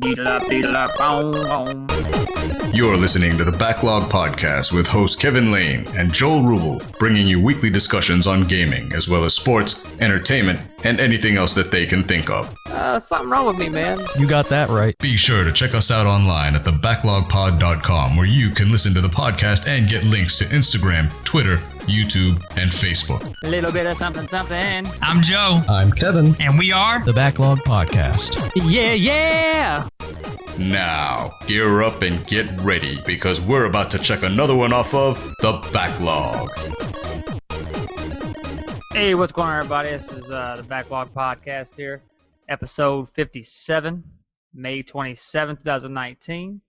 You're listening to the Backlog Podcast with host Kevin Lane and Joel Rubel, bringing you weekly discussions on gaming, as well as sports, entertainment, and anything else that they can think of. Something wrong with me, man. You got that right. Be sure to check us out online at thebacklogpod.com, where you can listen to the podcast and get links to Instagram, Twitter, YouTube, and Facebook. A little bit of something. I'm Joe. I'm Kevin. And we are The Backlog Podcast. Yeah. Now, gear up and get ready, because we're about to check another one off of the Backlog. Hey, what's going on, everybody? This is the Backlog Podcast here, episode 57, May 27th, 2019.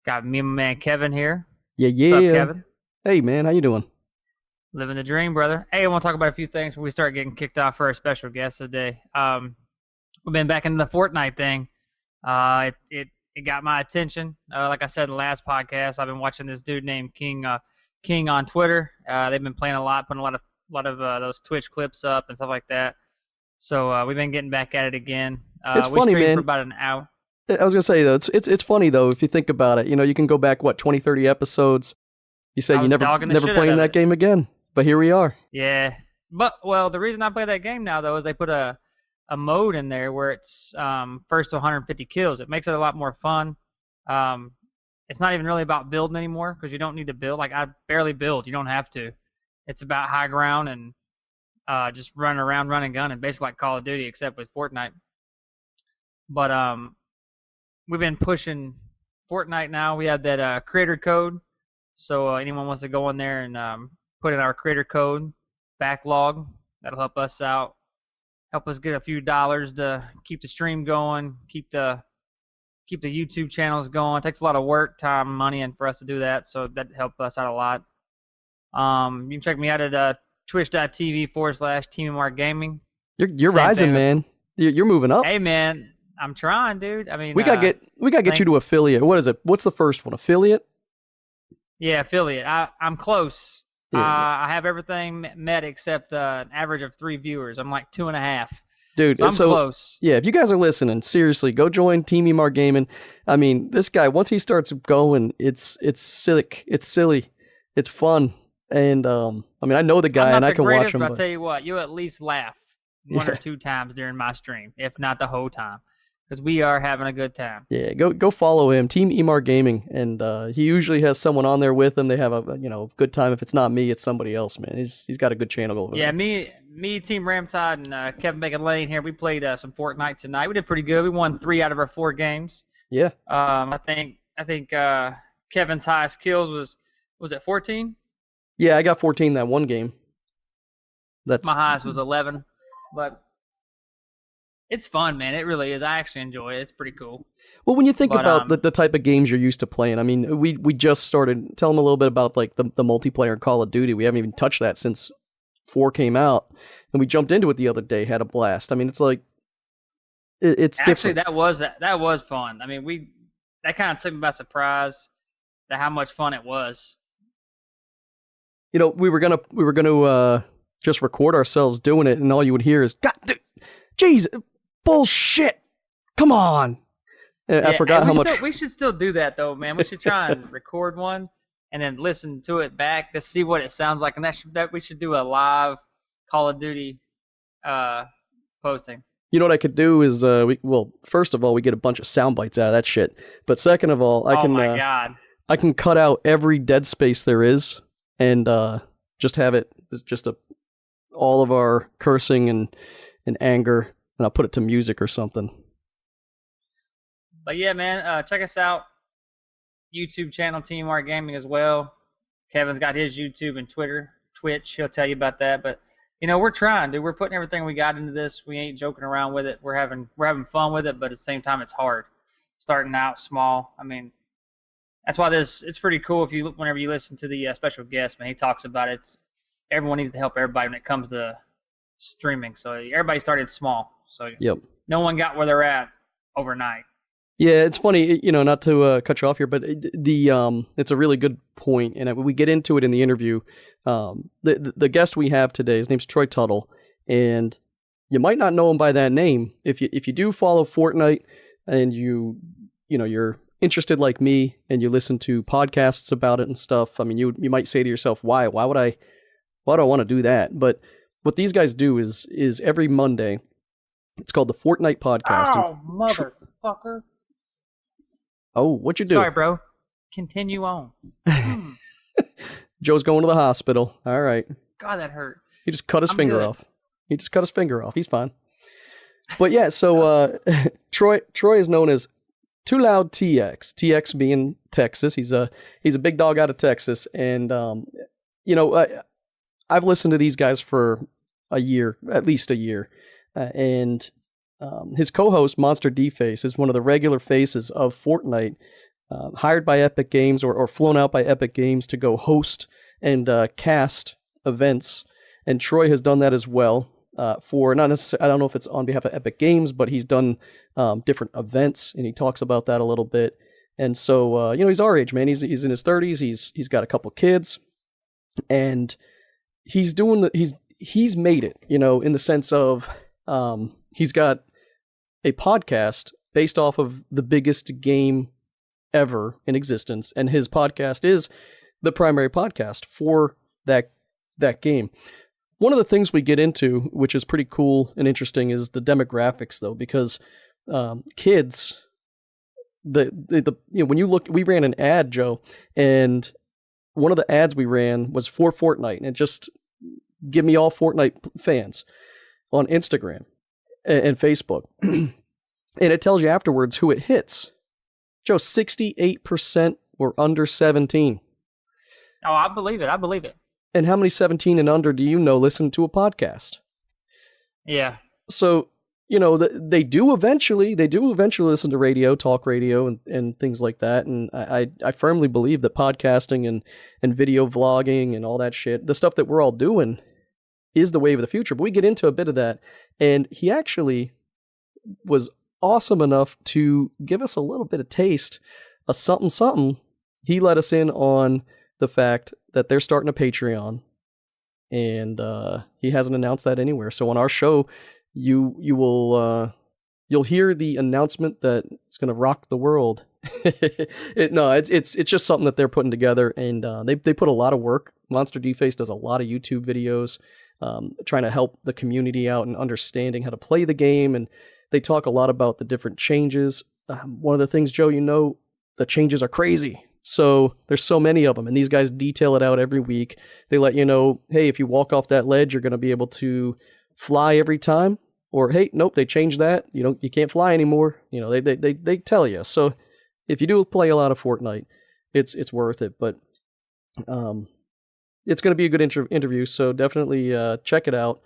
Got me and my man Kevin here. Yeah. What's up, Kevin? Hey, man, how you doing? Living the dream, brother. Hey, I want to talk about a few things before we start getting kicked off for our special guest today. We've been back into the Fortnite thing. It got my attention. Like I said in the last podcast, I've been watching this dude named King on Twitter. They've been playing a lot, putting a lot of those Twitch clips up and stuff like that. So we've been getting back at it again. It's funny, man. For about an hour. I was gonna say though, it's funny though if you think about it. You know, you can go back 20, 30 episodes. You say you never playing that game again, but here we are. Yeah, but the reason I play that game now though is they put a mode in there where it's first to 150 kills. It makes it a lot more fun. It's not even really about building anymore because you don't need to build. Like, I barely build. You don't have to. It's about high ground and just running around, running gun, and basically like Call of Duty except with Fortnite. But we've been pushing Fortnite now. We have that creator code. So anyone wants to go in there and put in our creator code, Backlog, that'll help us out. Help us get a few dollars to keep the stream going, keep the YouTube channels going. It takes a lot of work, time, money, and for us to do that, so that helped us out a lot. You can check me out at twitch.tv/TeamMR Gaming. You're rising, man. You're moving up. Hey, man, I'm trying, dude. I mean, we gotta get you to affiliate. What is it? What's the first one? Affiliate? Yeah, affiliate. I'm close. Yeah. I have everything met except an average of 3 viewers. I'm like 2.5. Dude, so I'm close. Yeah, if you guys are listening, seriously, go join Team EMR Gaming. I mean, this guy, once he starts going, it's sick, it's silly, it's fun, and I mean, I know the guy and I can watch him. But I'll tell you what, you at least laugh one or two times during my stream, if not the whole time, because we are having a good time. Yeah, go follow him, Team EMR Gaming, and he usually has someone on there with him. They have a good time. If it's not me, it's somebody else, man. He's got a good channel over there. Yeah, me, Team Ramtide, and Kevin Bacon Lane here. We played some Fortnite tonight. We did pretty good. We won 3 out of our 4 games. Yeah. I think Kevin's highest kills was it 14? Yeah, I got 14 that one game. My highest was 11, but it's fun, man. It really is. I actually enjoy it. It's pretty cool. Well, when you think about the type of games you're used to playing, I mean, we just started. Tell them a little bit about like the multiplayer in Call of Duty. We haven't even touched that since 4 came out, and we jumped into it the other day. Had a blast. I mean, it's like it's actually different. that was fun. I mean, that kind of took me by surprise to how much fun it was. You know, we were gonna just record ourselves doing it, and all you would hear is "God, jeez, bullshit! Come on!" And I forgot how much. We should still do that though, man. We should try and record one and then listen to it back to see what it sounds like, and that we should do a live Call of Duty posting. You know what I could do is first of all, we get a bunch of sound bites out of that shit, but second of all, I can cut out every dead space there is and just have it just all of our cursing and anger, and I'll put it to music or something. But yeah, man, check us out. YouTube channel, Team R Gaming as well. Kevin's got his YouTube and Twitch. He'll tell you about that. But we're trying, dude. We're putting everything we got into this. We ain't joking around with it. We're having fun with it, but at the same time, it's hard. Starting out small. I mean, that's why it's pretty cool whenever you listen to the special guest, man. He talks about it. Everyone needs to help everybody when it comes to streaming. So everybody started small. So yep. No one got where they're at overnight. Yeah, it's funny, not to cut you off here, but it's a really good point, and we get into it in the interview. The guest we have today, his name's Troy Tuttle, and you might not know him by that name. If you do follow Fortnite and you you're interested like me and you listen to podcasts about it and stuff, I mean, you might say to yourself, why would I want to do that? But what these guys do is every Monday, it's called the Fortnite Podcast. Oh, motherfucker. Oh, what'd you do? Sorry, bro. Continue on. Joe's going to the hospital. All right. God, that hurt. He just cut his finger off. He's fine. But yeah, so Troy is known as 2LoudTX. TX being Texas. He's a big dog out of Texas, and I've listened to these guys for at least a year, and his co-host Monster D-Face is one of the regular faces of Fortnite, hired by Epic Games or flown out by Epic Games to go host and cast events, and Troy has done that as well. For not necessarily, I don't know if it's on behalf of Epic Games, but he's done different events, and he talks about that a little bit. And so, he's our age, man. He's in his 30s. He's got a couple kids, and he's made it, in the sense of he's got a podcast based off of the biggest game ever in existence, and his podcast is the primary podcast for that game. One of the things we get into, which is pretty cool and interesting, is the demographics, though, because kids, when you look, we ran an ad, Joe, and one of the ads we ran was for Fortnite, and it just give me all Fortnite fans on Instagram and Facebook, and it tells you afterwards who it hits. Joe, 68% were under 17. Oh, I believe it. And how many 17 and under do you know listen to a podcast? Yeah. So, they do eventually listen to radio, talk radio, and things like that. And I firmly believe that podcasting and video vlogging and all that shit, the stuff that we're all doing, is the wave of the future. But we get into a bit of that. And he actually was awesome enough to give us a little bit of taste of something. He let us in on the fact that they're starting a Patreon, and he hasn't announced that anywhere. So on our show, you'll hear the announcement that it's going to rock the world. It's just something that they're putting together, and they put a lot of work. Monster D-Face does a lot of YouTube videos, trying to help the community out and understanding how to play the game, and they talk a lot about the different changes. One of the things, Joe, the changes are crazy. So there's so many of them, and these guys detail it out every week. They let you know, hey, if you walk off that ledge, you're going to be able to fly every time, or hey, nope, they changed that. You can't fly anymore. They tell you. So if you do play a lot of Fortnite, it's worth it. But it's going to be a good interview. So definitely check it out.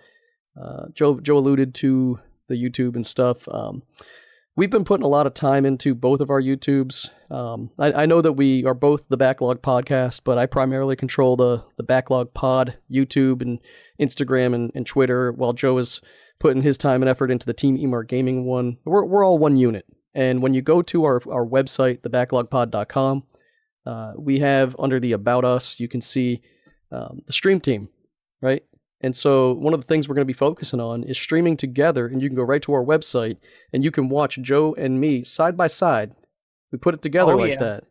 Joe alluded to the YouTube and stuff. We've been putting a lot of time into both of our YouTubes. I know that we are both the Backlog Podcast, but I primarily control the Backlog Pod YouTube and Instagram and Twitter, while Joe is putting his time and effort into the Team Emar Gaming one. We're all one unit. And when you go to our website, thebacklogpod.com, we have under the About Us, you can see the stream team, right? And so one of the things we're going to be focusing on is streaming together, and you can go right to our website and you can watch Joe and me side by side. We put it together that.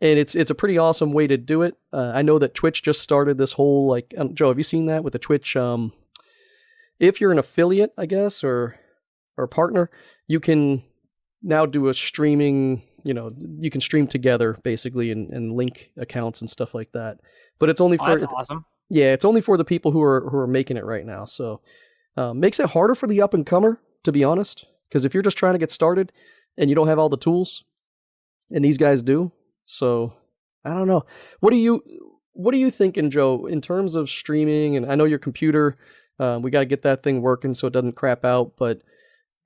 And it's a pretty awesome way to do it. I know that Twitch just started this whole, Joe, have you seen that with the Twitch? If you're an affiliate, I guess, or a partner, you can now do a streaming, you can stream together basically and link accounts and stuff like that. But it's only for... That's awesome. Yeah, it's only for the people who are making it right now. So makes it harder for the up-and-comer, to be honest. Because if you're just trying to get started and you don't have all the tools, and these guys do, so I don't know. What are you thinking, Joe, in terms of streaming? And I know your computer, we got to get that thing working so it doesn't crap out. But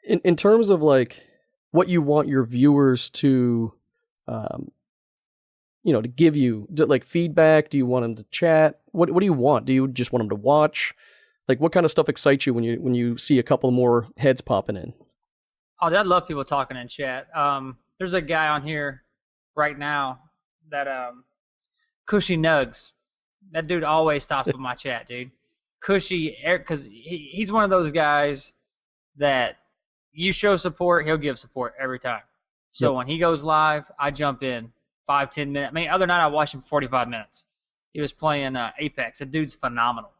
in terms of what you want your viewers to to give you, feedback? Do you want them to chat? What do you want? Do you just want them to watch? What kind of stuff excites you when you see a couple more heads popping in? Oh, I love people talking in chat. There's a guy on here right now that Cushy Nugs. That dude always stops with my chat, dude. Cushy, because he's one of those guys that you show support, he'll give support every time. So when he goes live, I jump in 5-10 minutes. I mean, other night I watched him for 45 minutes. He was playing Apex. The dude's phenomenal.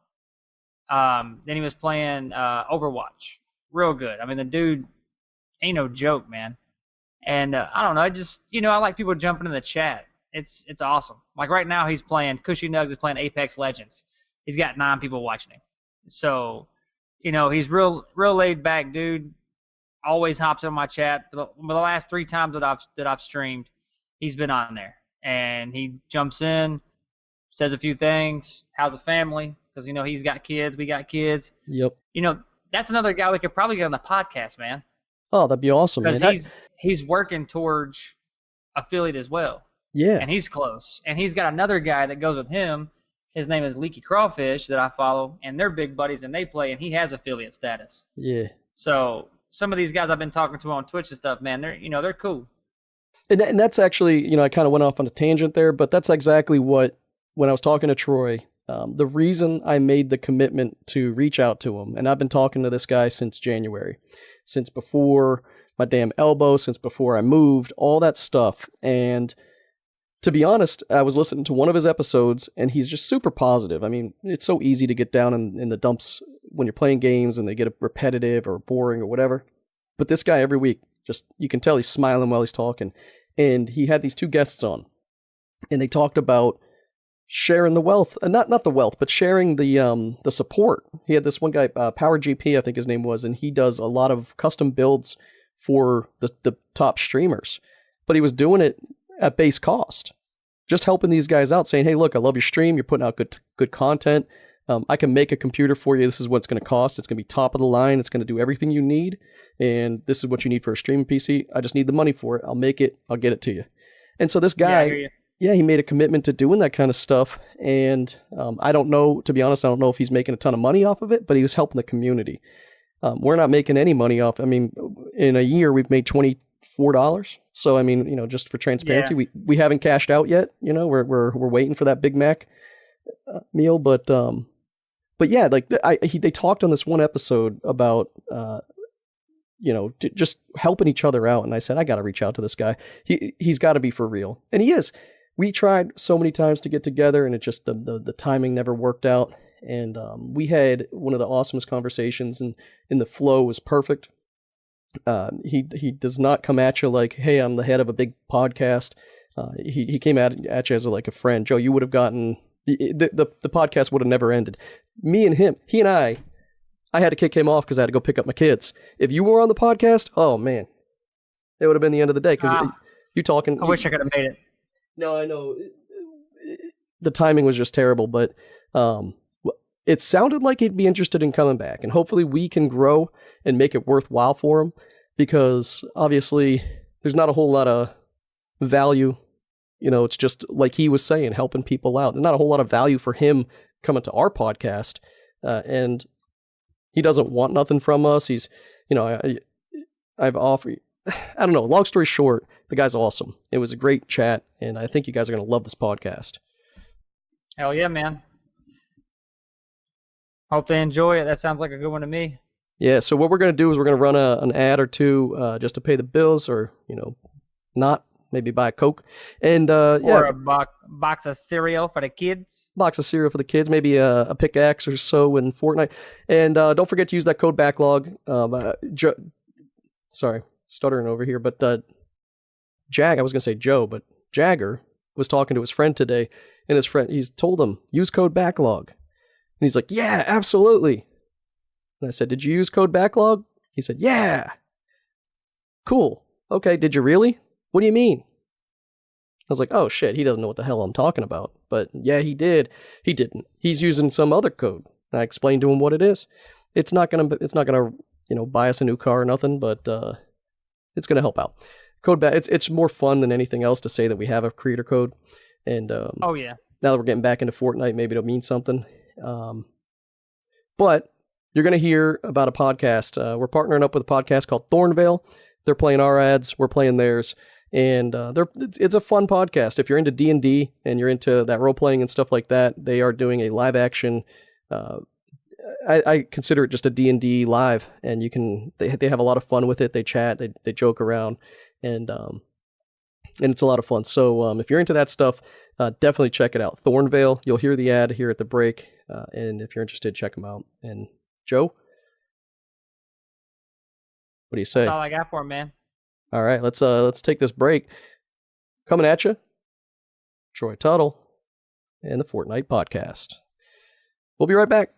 Then he was playing Overwatch. Real good. I mean, the dude ain't no joke, man. And I don't know. I just, I like people jumping in the chat. It's awesome. Like right now he's playing, Cushy Nugs is playing Apex Legends. He's got 9 people watching him. So, he's real laid back dude. Always hops in my chat. For the last 3 times that I've streamed, he's been on there. And he jumps in, says a few things. How's the family? Because, he's got kids. We got kids. Yep. That's another guy we could probably get on the podcast, man. Oh, that'd be awesome, man. Because he's working towards affiliate as well. Yeah. And he's close. And he's got another guy that goes with him. His name is Leaky Crawfish that I follow. And they're big buddies, and they play, and he has affiliate status. Yeah. So some of these guys I've been talking to on Twitch and stuff, man, they're cool. And that's actually, I kind of went off on a tangent there, but that's exactly what, when I was talking to Troy, the reason I made the commitment to reach out to him, and I've been talking to this guy since January, since before my damn elbow, since before I moved, all that stuff. And to be honest, I was listening to one of his episodes, and he's just super positive. I mean, it's so easy to get down in the dumps when you're playing games and they get repetitive or boring or whatever. But this guy every week, just, you can tell he's smiling while he's talking. And he had these 2 guests on, and they talked about sharing the wealth, not the wealth, but sharing the support. He had this one guy, Power GP, I think his name was, and he does a lot of custom builds for the top streamers. But he was doing it at base cost, just helping these guys out, saying, hey, look, I love your stream. You're putting out good content. I can make a computer for you. This is what it's going to cost. It's going to be top of the line. It's going to do everything you need. And this is what you need for a streaming PC. I just need the money for it. I'll make it. I'll get it to you. And so this guy, he made a commitment to doing that kind of stuff. And I don't know, to be honest, I don't know if he's making a ton of money off of it, but he was helping the community. We're not making any money off. I mean, in a year, we've made $24. So, I mean, just for transparency, we haven't cashed out yet. We're waiting for that Big Mac meal. But yeah, like they talked on this one episode about, just helping each other out. And I said, I got to reach out to this guy. He's got to be for real. And he is. We tried so many times to get together, and it just, the timing never worked out. And we had one of the awesomest conversations, and the flow was perfect. He does not come at you like, hey, I'm the head of a big podcast. He came at you as like a friend. Joe, you would have gotten, the podcast would have never ended. Me and him, he and I had to kick him off because I had to go pick up my kids. If you were on the podcast, oh man, it would have been the end of the day, because you talking. I wish I could have made it. No, I know. The timing was just terrible, but it sounded like he'd be interested in coming back, and hopefully we can grow and make it worthwhile for him, because obviously there's not a whole lot of value. It's just like he was saying, helping people out. There's not a whole lot of value for him coming to our podcast, and he doesn't want nothing from us. He's, I've offered, I don't know, long story short, the guy's awesome. It was a great chat, and I think you guys are going to love this podcast. Hell yeah, man. Hope they enjoy it. That sounds like a good one to me. Yeah, so what we're going to do is we're going to run an ad or two just to pay the bills, or, not. Maybe buy a Coke. And or a box of cereal for the kids. Box of cereal for the kids. Maybe a pickaxe or so in Fortnite. And don't forget to use that code Backlog. Sorry, stuttering over here. But I was going to say Joe, but Jagger was talking to his friend today. And his friend, he's told him, use code Backlog. And he's like, yeah, absolutely. And I said, did you use code Backlog? He said, yeah. Cool. Okay, did you really? What do you mean? I was like, oh shit, he doesn't know what the hell I'm talking about. But yeah, he did. He didn't. He's using some other code. And I explained to him what it is. It's not gonna buy us a new car or nothing, but it's gonna help out. It's more fun than anything else to say that we have a creator code. And oh yeah. Now that we're getting back into Fortnite, maybe it'll mean something. But you're gonna hear about a podcast. We're partnering up with a podcast called Thornvale. They're playing our ads. We're playing theirs. And it's a fun podcast. If you're into D&D and you're into that role-playing and stuff like that, they are doing a live-action, I consider it just a D&D live, and they have a lot of fun with it. They chat, they joke around, and it's a lot of fun. So if you're into that stuff, definitely check it out. Thornvale, you'll hear the ad here at the break, and if you're interested, check them out. And Joe, what do you say? That's all I got for him, man. All right, let's take this break. Coming at you, Troy Tuttle and the Fortnite Podcast. We'll be right back.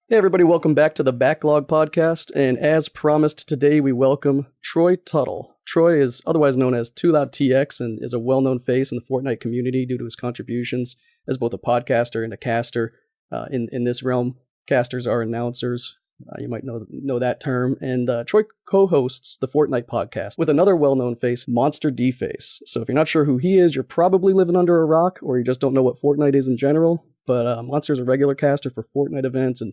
Hey everybody, welcome back to the Backlog Podcast, and as promised, today we welcome Troy Tuttle. Troy is otherwise known as 2LoudTX and is a well-known face in the Fortnite community due to his contributions as both a podcaster and a caster. In this realm, casters are announcers. You might know that term. And Troy co-hosts the Fortnite Podcast with another well-known face, Monster D-Face. So if you're not sure who he is, you're probably living under a rock, or you just don't know what Fortnite is in general. But Monster's a regular caster for Fortnite events, and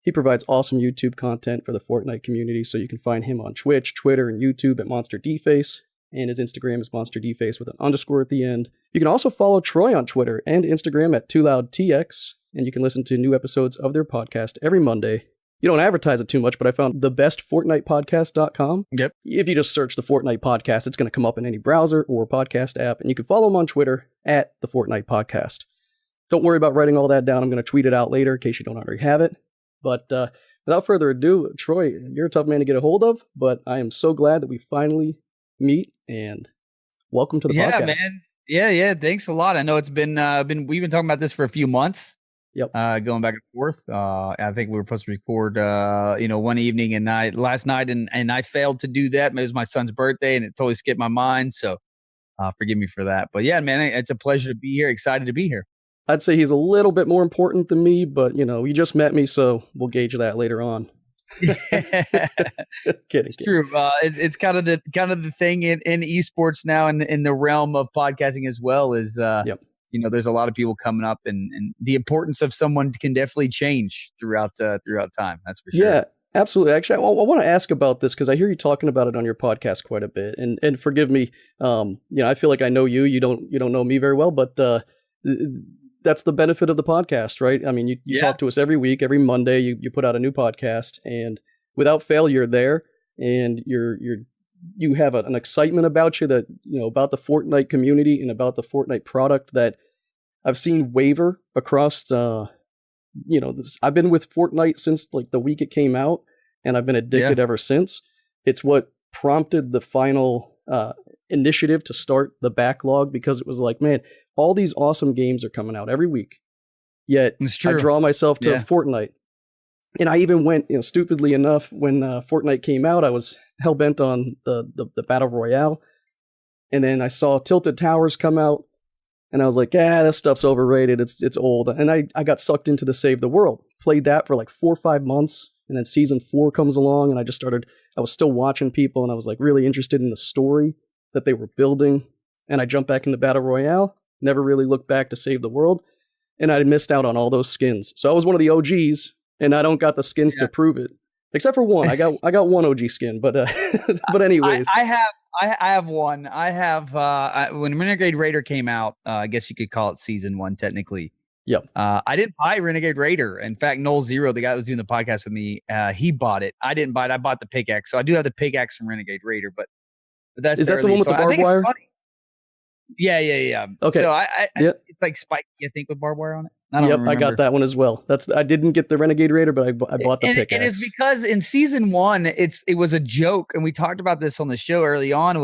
he provides awesome YouTube content for the Fortnite community, so you can find him on Twitch, Twitter, and YouTube at Monster D-Face, and his Instagram is Monster D-Face with an underscore at the end. You can also follow Troy on Twitter and Instagram at 2LoudTX, and you can listen to new episodes of their podcast every Monday. You don't advertise it too much, but I found thebestfortnitepodcast.com. Yep. If you just search the Fortnite Podcast, it's going to come up in any browser or podcast app, and you can follow him on Twitter at the Fortnite Podcast. Don't worry about writing all that down. I'm going to tweet it out later in case you don't already have it. But without further ado, Troy, you're a tough man to get a hold of, but I am so glad that we finally meet, and welcome to the podcast. Yeah, man. Yeah. Thanks a lot. I know it's been we've been talking about this for a few months. Yep. Going back and forth. I think we were supposed to record, one evening and last night, and I failed to do that. It was my son's birthday, and it totally skipped my mind. So forgive me for that. But yeah, man, it's a pleasure to be here. Excited to be here. I'd say he's a little bit more important than me, but you just met me, so we'll gauge that later on. Kidding. True. It's kind of the thing in esports now, and in the realm of podcasting as well, is Yep. There's a lot of people coming up, and the importance of someone can definitely change throughout time. That's for sure. Yeah, absolutely. Actually, I want to ask about this because I hear you talking about it on your podcast quite a bit. And forgive me, I feel like I know you. You don't know me very well, but that's the benefit of the podcast, right? I mean, you talk to us every week, every Monday. You put out a new podcast, and without fail, you're there, and you have an excitement about you that about the Fortnite community and about the Fortnite product that I've seen waver across. I've been with Fortnite since like the week it came out, and I've been addicted ever since. It's what prompted the final initiative to start the backlog, because it was like, man, all these awesome games are coming out every week, yet I draw myself to Fortnite. And I even went, stupidly enough, when Fortnite came out, I was hell-bent on the Battle Royale. And then I saw Tilted Towers come out, and I was like, this stuff's overrated, it's old. And I got sucked into the Save the World. Played that for like 4 or 5 months, and then Season 4 comes along, and I was still watching people, and I was like really interested in the story that they were building. And I jumped back into Battle Royale, never really looked back to Save the World, and I missed out on all those skins. So I was one of the OGs, and I don't got the skins to prove it, except for one. I got one OG skin, but anyways, I have one. I have when Renegade Raider came out. I guess you could call it Season 1 technically. Yep. I didn't buy Renegade Raider. In fact, Noel Zero, the guy that was doing the podcast with me, he bought it. I didn't buy it. I bought the pickaxe. So I do have the pickaxe from Renegade Raider, but that's is that the one with the barbed wire? Yeah. Okay. So it's like spiky, I think, with barbed wire on it. I got that one as well. I didn't get the Renegade Raider, but I bought the pickaxe. It is because in Season 1, it was a joke, and we talked about this on the show early on.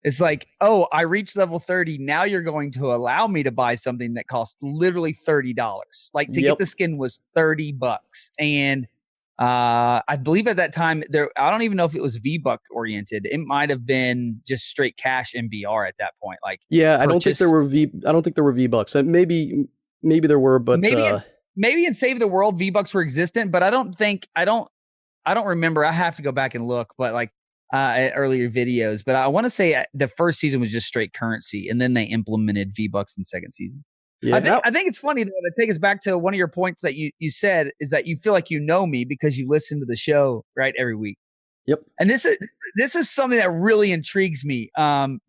It's like, oh, I reached level 30. Now you're going to allow me to buy something that costs literally $30. Like to get the skin was $30, and I believe at that time I don't even know if it was V-Buck oriented. It might have been just straight cash MBR at that point. Like, I don't think there were V-Bucks. Maybe there were, but maybe in Save the World V-Bucks were existent, but I don't remember. I have to go back and look, but like earlier videos. But I want to say the first season was just straight currency, and then they implemented V-Bucks in the second season. Yeah, I think it's funny though, to take us back to one of your points that you said is that you feel like you know me because you listen to the show right every week. Yep. And this is something that really intrigues me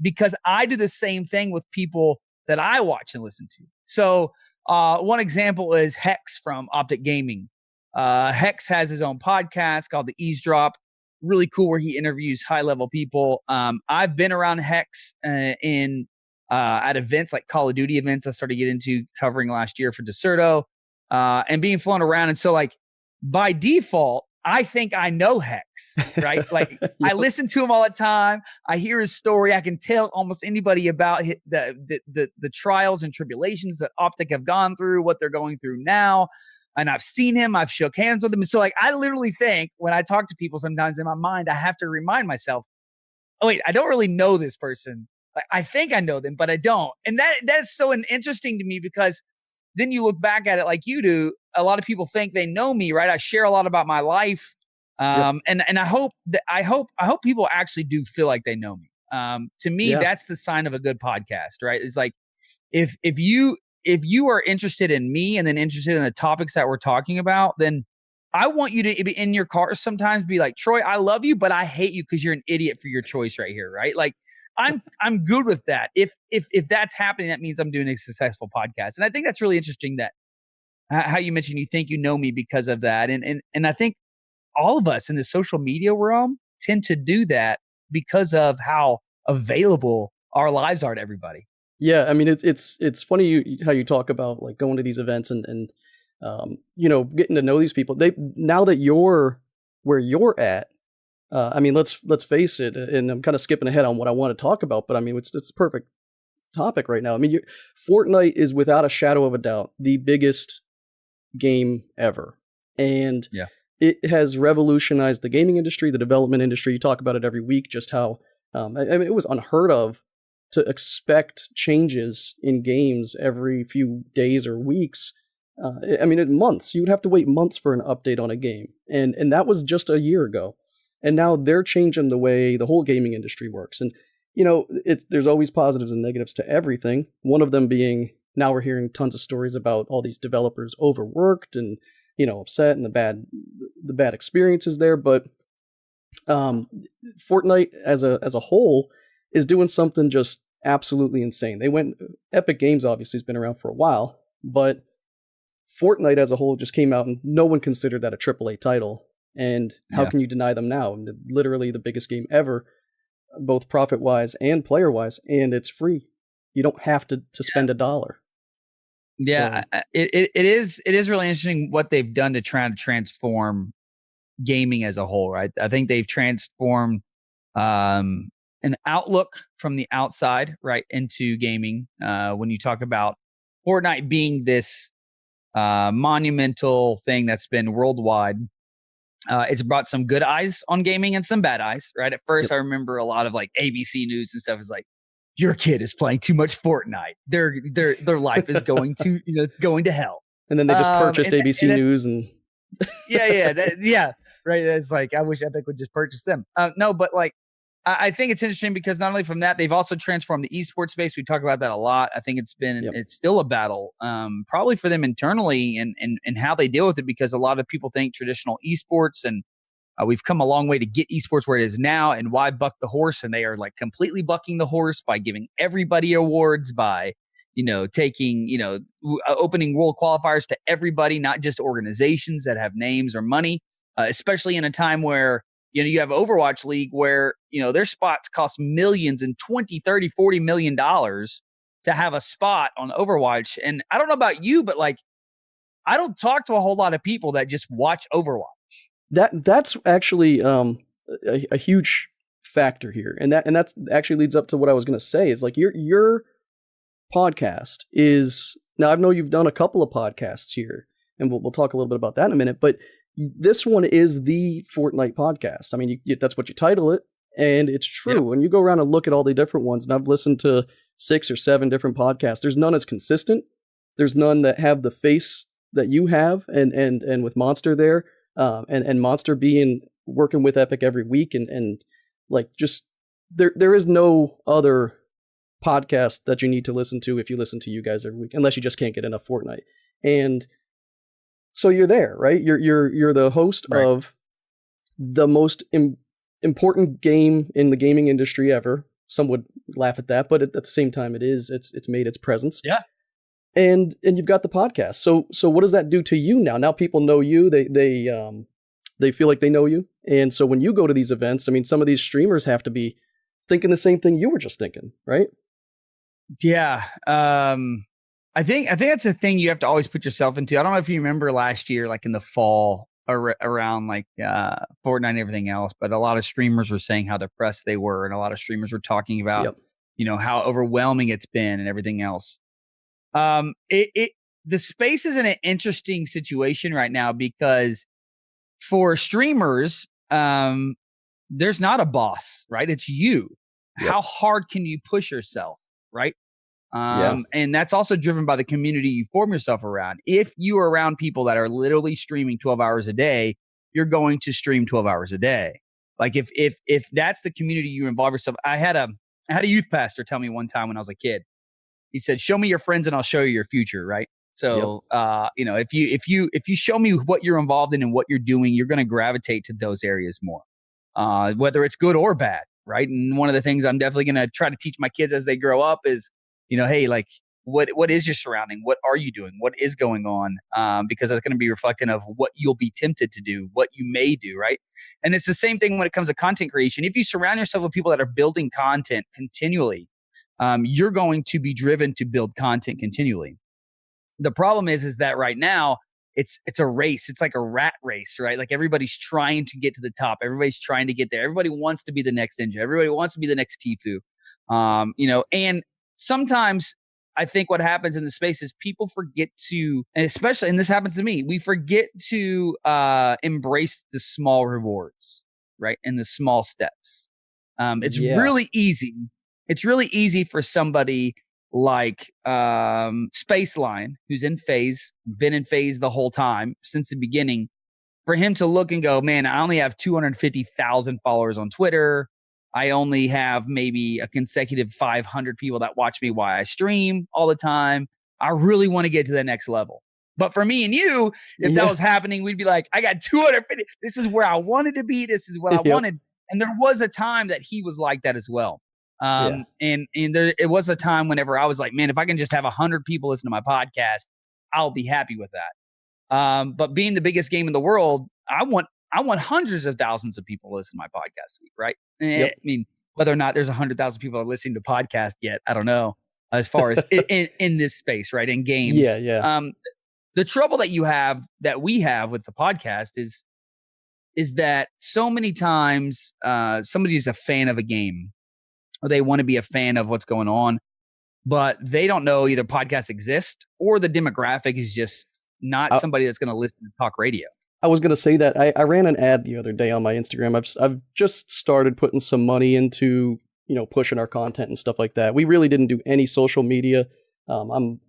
because I do the same thing with people that I watch and listen to. So one example is Hex from Optic Gaming. Hex has his own podcast called The Eavesdrop. really cool where he interviews high level people. I've been around Hex at events like Call of Duty events I started getting into covering last year for Deserto, and being flown around. And so like by default, I think I know Hex, right? Like yep. I listen to him all the time. I hear his story. I can tell almost anybody about the trials and tribulations that Optic have gone through, what they're going through now. And I've seen him, I've shook hands with him. So like, I literally think when I talk to people sometimes in my mind, I have to remind myself, oh wait, I don't really know this person. I think I know them, but I don't. And that's so interesting to me, because then you look back at it like you do. A lot of people think they know me, right? I share a lot about my life. And I hope people actually do feel like they know me. To me, that's the sign of a good podcast, right? It's like, if you are interested in me and then interested in the topics that we're talking about, then I want you to be in your car sometimes be like, Troy, I love you, but I hate you because you're an idiot for your choice right here, right? Like, I'm good with that. If that's happening, that means I'm doing a successful podcast. And I think that's really interesting that how you mentioned you think you know me because of that. And I think all of us in the social media realm tend to do that because of how available our lives are to everybody. Yeah, I mean it's funny how you talk about like going to these events and getting to know these people. Now that you're where you're at. I mean, let's face it, and I'm kind of skipping ahead on what I want to talk about, but I mean, it's the perfect topic right now. I mean, Fortnite is without a shadow of a doubt the biggest game ever, and it has revolutionized the gaming industry, the development industry. You talk about it every week, just how I mean, it was unheard of to expect changes in games every few days or weeks. I mean, in months, you would have to wait months for an update on a game, and that was just a year ago. And now they're changing the way the whole gaming industry works. And, there's always positives and negatives to everything. One of them being now we're hearing tons of stories about all these developers overworked and, upset and the bad experiences there. But Fortnite as a whole is doing something just absolutely insane. Epic Games obviously has been around for a while, but Fortnite as a whole just came out and no one considered that a AAA title. And how can you deny them now? Literally the biggest game ever, both profit-wise and player-wise, and it's free. You don't have to spend $1. Yeah, so. It is really interesting what they've done to try to transform gaming as a whole, right? I think they've transformed an outlook from the outside, right, into gaming. When you talk about Fortnite being this monumental thing that's been worldwide, it's brought some good eyes on gaming and some bad eyes, right? At first, I remember a lot of like ABC News and stuff is like, your kid is playing too much Fortnite. Their life is going to hell. And then they just purchased ABC News and right. It's like I wish Epic would just purchase them. No, but like I think it's interesting because not only from that, they've also transformed the esports space. We talk about that a lot. I think it's still a battle, probably for them internally and how they deal with it, because a lot of people think traditional esports and we've come a long way to get esports where it is now, and why buck the horse? And they are like completely bucking the horse by giving everybody awards, by, taking, opening world qualifiers to everybody, not just organizations that have names or money, especially in a time where, you have Overwatch League where, their spots cost millions and 20, 30, 40 million dollars to have a spot on Overwatch. And I don't know about you, but like, I don't talk to a whole lot of people that just watch Overwatch. That's actually a huge factor here. And that's actually leads up to what I was going to say is like your podcast is, now I know you've done a couple of podcasts here and we'll talk a little bit about that in a minute, but this one is the Fortnite podcast. I mean, that's what you title it, and it's true. When you go around and look at all the different ones, and I've listened to 6 or 7 different podcasts, there's none as consistent. There's none that have the face that you have, and with Monster there, and Monster working with Epic every week, and like just there is no other podcast that you need to listen to if you listen to you guys every week, unless you just can't get enough Fortnite. And so you're there, right? You're the host of the most important game in the gaming industry ever. Some would laugh at that, but at the same time, it's made its presence. Yeah. And you've got the podcast. So what does that do to you now? Now people know you. They They feel like they know you. And so when you go to these events, I mean, some of these streamers have to be thinking the same thing you were just thinking, right? Yeah. I think that's the thing you have to always put yourself into. I don't know if you remember last year, like in the fall around like Fortnite and everything else, but a lot of streamers were saying how depressed they were. And a lot of streamers were talking about, how overwhelming it's been and everything else. The space is in an interesting situation right now because for streamers, there's not a boss, right? It's you. Yep. How hard can you push yourself, right? And that's also driven by the community you form yourself around. If you are around people that are literally streaming 12 hours a day, you're going to stream 12 hours a day. Like if that's the community you involve yourself. I had a youth pastor tell me one time when I was a kid. He said, "Show me your friends and I'll show you your future." Right? So, if you show me what you're involved in and what you're doing, you're going to gravitate to those areas more, whether it's good or bad. Right? And one of the things I'm definitely going to try to teach my kids as they grow up is, hey, like what is your surrounding? What are you doing? What is going on? Because that's going to be reflecting of what you'll be tempted to do, what you may do, right? And it's the same thing when it comes to content creation. If you surround yourself with people that are building content continually, you're going to be driven to build content continually. The problem is that right now it's a race. It's like a rat race, right? Like everybody's trying to get to the top. Everybody's trying to get there. Everybody wants to be the next Ninja. Everybody wants to be the next Tfue. And sometimes I think what happens in the space is people forget to, and especially, and this happens to me, we forget to embrace the small rewards, right? And the small steps. It's really easy. It's really easy for somebody like Spaceline, who's in phase, been in phase the whole time since the beginning, for him to look and go, man, I only have 250,000 followers on Twitter. I only have maybe a consecutive 500 people that watch me while I stream all the time. I really want to get to the next level. But for me and you, if that was happening, we'd be like, I got 250. This is where I wanted to be. This is what I wanted. And there was a time that he was like that as well. And it was a time whenever I was like, man, if I can just have 100 people listen to my podcast, I'll be happy with that. But being the biggest game in the world, I want hundreds of thousands of people to listen to my podcast, right? I mean, whether or not there's 100,000 people that are listening to podcast yet, I don't know. As far as in this space, right, in games, the trouble that we have with the podcast is that so many times somebody's a fan of a game, or they want to be a fan of what's going on, but they don't know either podcasts exist or the demographic is just not somebody that's going to listen to talk radio. I was going to say that I ran an ad the other day on my Instagram. I've just started putting some money into, pushing our content and stuff like that. We really didn't do any social media. I'm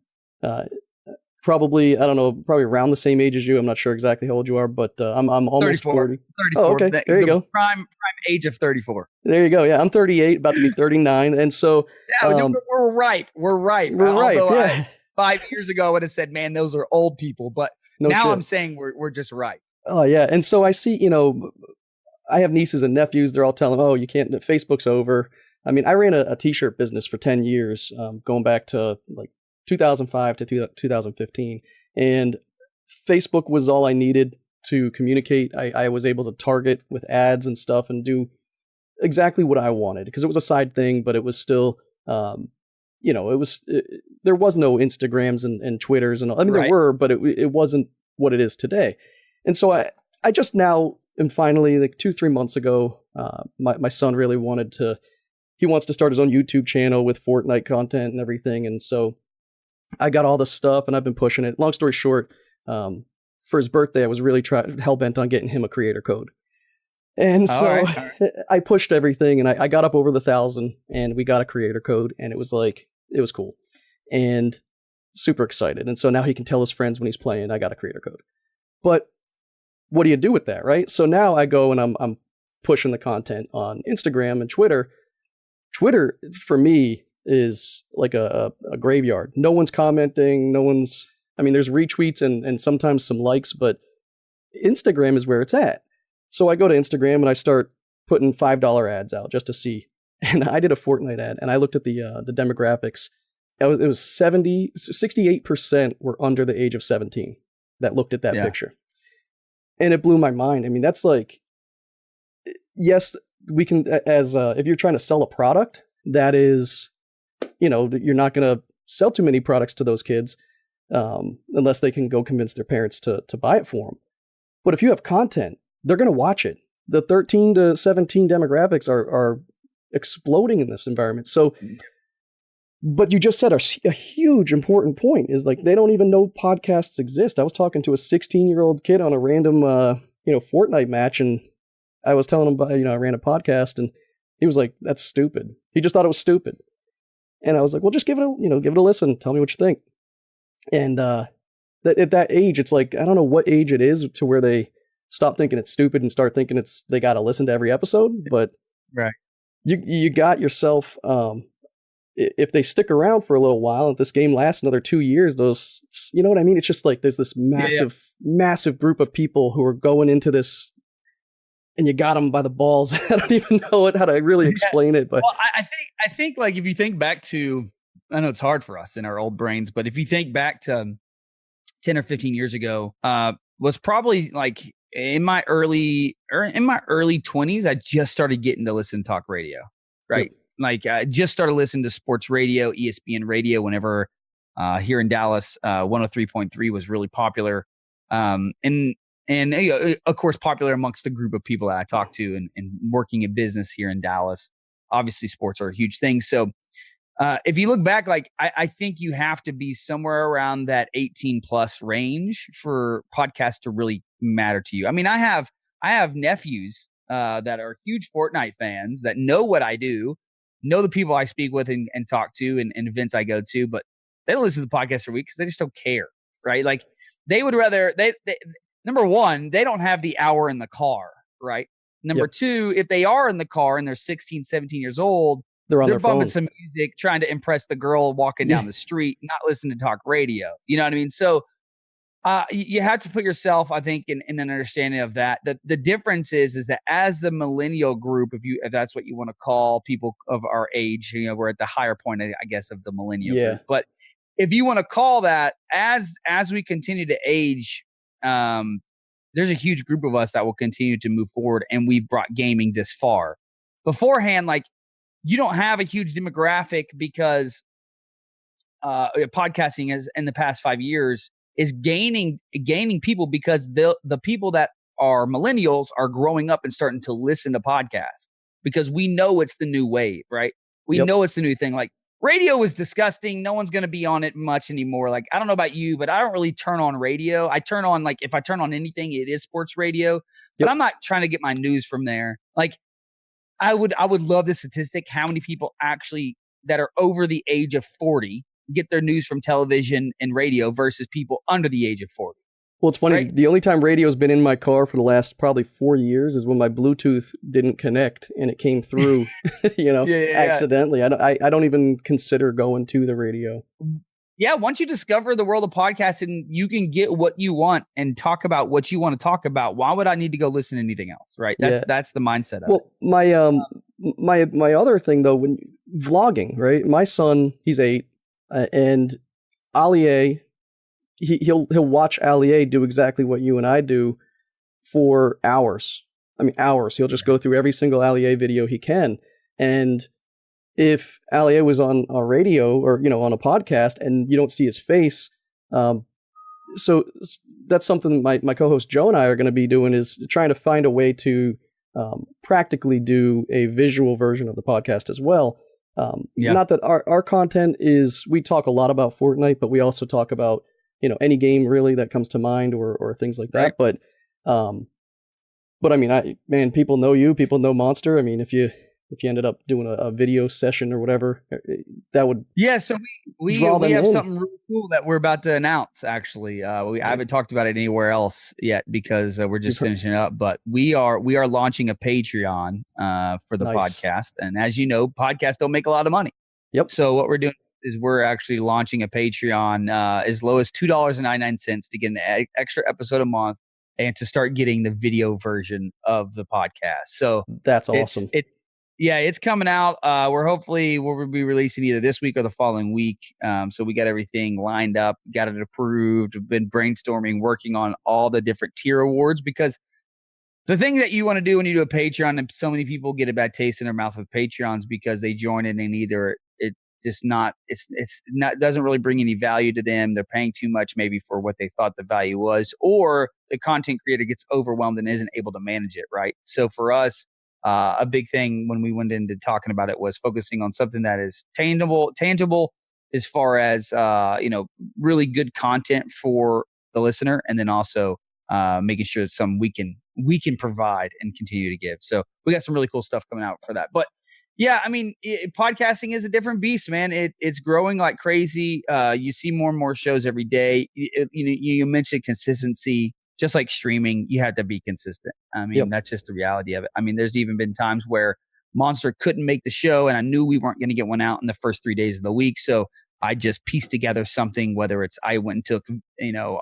probably around the same age as you. I'm not sure exactly how old you are, but I'm almost 40. 34. Oh, okay. There you go. Prime age of 34. There you go. Yeah, I'm 38, about to be 39. And so we're ripe. We're ripe. Yeah. 5 years ago I would have said, man, those are old people. But now I'm saying we're just right. Oh, yeah. And so I see, I have nieces and nephews. They're all telling, oh, you can't, Facebook's over. I mean, I ran a t-shirt business for 10 years, going back to like 2005 to 2015. And Facebook was all I needed to communicate. I was able to target with ads and stuff and do exactly what I wanted because it was a side thing, but it was still, there was no Instagrams and Twitters and all. I mean, there were, but it wasn't what it is today. And so I just now am finally, like 2-3 months ago, my son really he wants to start his own YouTube channel with Fortnite content and everything. And so I got all this stuff and I've been pushing it. Long story short, for his birthday, I was really hell-bent on getting him a creator code. And so I pushed everything and I got up over the 1,000 and we got a creator code and it was cool and super excited. And so now he can tell his friends when he's playing, I got a creator code. But what do you do with that, right? So now I go and I'm pushing the content on Instagram and Twitter. Twitter, for me, is like a graveyard. No one's commenting. There's retweets and sometimes some likes, but Instagram is where it's at. So I go to Instagram and I start putting $5 ads out just to see. And I did a Fortnite ad and I looked at the demographics. It was 68% were under the age of 17 that looked at that picture. And it blew my mind. I mean, that's like, yes, we can, as if you're trying to sell a product, that is, you're not going to sell too many products to those kids unless they can go convince their parents to buy it for them. But if you have content, they're going to watch it. The 13 to 17 demographics are exploding in this environment. So, but you just said a huge important point is like, they don't even know podcasts exist. I was talking to a 16-year-old kid on a random, Fortnite match, and I was telling him about, I ran a podcast, and he was like, that's stupid. He just thought it was stupid. And I was like, well, just give it a listen. Tell me what you think. And at that age, it's like, I don't know what age it is to where they stop thinking it's stupid and start thinking they got to listen to every episode. But right, you got yourself, if they stick around for a little while, if this game lasts another 2 years, those, you know what I mean? It's just like there's this massive group of people who are going into this, and you got them by the balls. I don't even know how to really explain it, but well, I think like if you think back to, I know it's hard for us in our old brains, but if you think back to 10 or 15 years ago, was probably like in my early 20s, I just started getting to listen to talk radio, right? Yep. Like I just started listening to sports radio, ESPN radio, whenever here in Dallas, 103.3 was really popular. And of course, popular amongst the group of people that I talk to and working in business here in Dallas. Obviously, sports are a huge thing. So if you look back, like I think you have to be somewhere around that 18 plus range for podcasts to really matter to you. I mean, I have nephews that are huge Fortnite fans that know what I do, know the people I speak with and talk to and events I go to, but they don't listen to the podcast for a week because they just don't care, right? Like they would rather, they number one, they don't have the hour in the car, right? Number two, if they are in the car and they're 16, 17 years old, they're bumping phone. Some music, trying to impress the girl walking down the street, not listening to talk radio. You know what I mean? So you have to put yourself, I think, in an understanding of that. The difference is that as the millennial group, if that's what you want to call people of our age, we're at the higher point, I guess, of the millennial group. But if you want to call that, as we continue to age, there's a huge group of us that will continue to move forward, and we've brought gaming this far. Beforehand, like, you don't have a huge demographic because podcasting is in the past 5 years is gaining people because the people that are millennials are growing up and starting to listen to podcasts because we know it's the new wave, right? We know it's the new thing. Like radio is disgusting. No one's going to be on it much anymore. Like, I don't know about you, but I don't really turn on radio. I turn on, like, if I turn on anything, it is sports radio, but I'm not trying to get my news from there. Like, I would love the statistic, how many people actually that are over the age of 40 get their news from television and radio versus people under the age of 40. Well, it's funny. Right? The only time radio's been in my car for the last probably 4 years is when my Bluetooth didn't connect and it came through, accidentally. I don't even consider going to the radio. Yeah, once you discover the world of podcasting, you can get what you want and talk about what you want to talk about. Why would I need to go listen to anything else? Right? That's the mindset of it. My other thing though, when vlogging, right? My son, he's 8, and Ali, he'll watch Ali do exactly what you and I do for hours. I mean, hours. He'll just go through every single Ali video he can, and if Ali was on a radio or, on a podcast and you don't see his face. So that's something my co-host Joe and I are going to be doing, is trying to find a way to practically do a visual version of the podcast as well. Not that our content is, we talk a lot about Fortnite, but we also talk about, any game really that comes to mind or things like that. Right. But I mean, people know you, people know Monster. I mean, if you ended up doing a video session or whatever, that would so we have something really cool that we're about to announce. Actually, I haven't talked about it anywhere else yet because we're just finishing up. But we are launching a Patreon for the podcast, and as you know, podcasts don't make a lot of money. Yep. So what we're doing is we're actually launching a Patreon as low as $2.99 to get an extra episode a month and to start getting the video version of the podcast. So that's awesome. Yeah, it's coming out. We'll be releasing either this week or the following week. So we got everything lined up, got it approved. We've been brainstorming, working on all the different tier awards, because the thing that you want to do when you do a Patreon, and so many people get a bad taste in their mouth with Patreons because they join it and either doesn't really bring any value to them. They're paying too much maybe for what they thought the value was, or the content creator gets overwhelmed and isn't able to manage it. Right. So for us, a big thing when we went into talking about it was focusing on something that is tangible as far as, really good content for the listener. And then also making sure it's something we can provide and continue to give. So we got some really cool stuff coming out for that. But yeah, I mean, podcasting is a different beast, man. It's growing like crazy. You see more and more shows every day. You mentioned consistency. Just like streaming, you have to be consistent. I mean, That's just the reality of it. I mean, there's even been times where Monster couldn't make the show, and I knew we weren't going to get one out in the first 3 days of the week. So I just pieced together something, whether it's I went and took,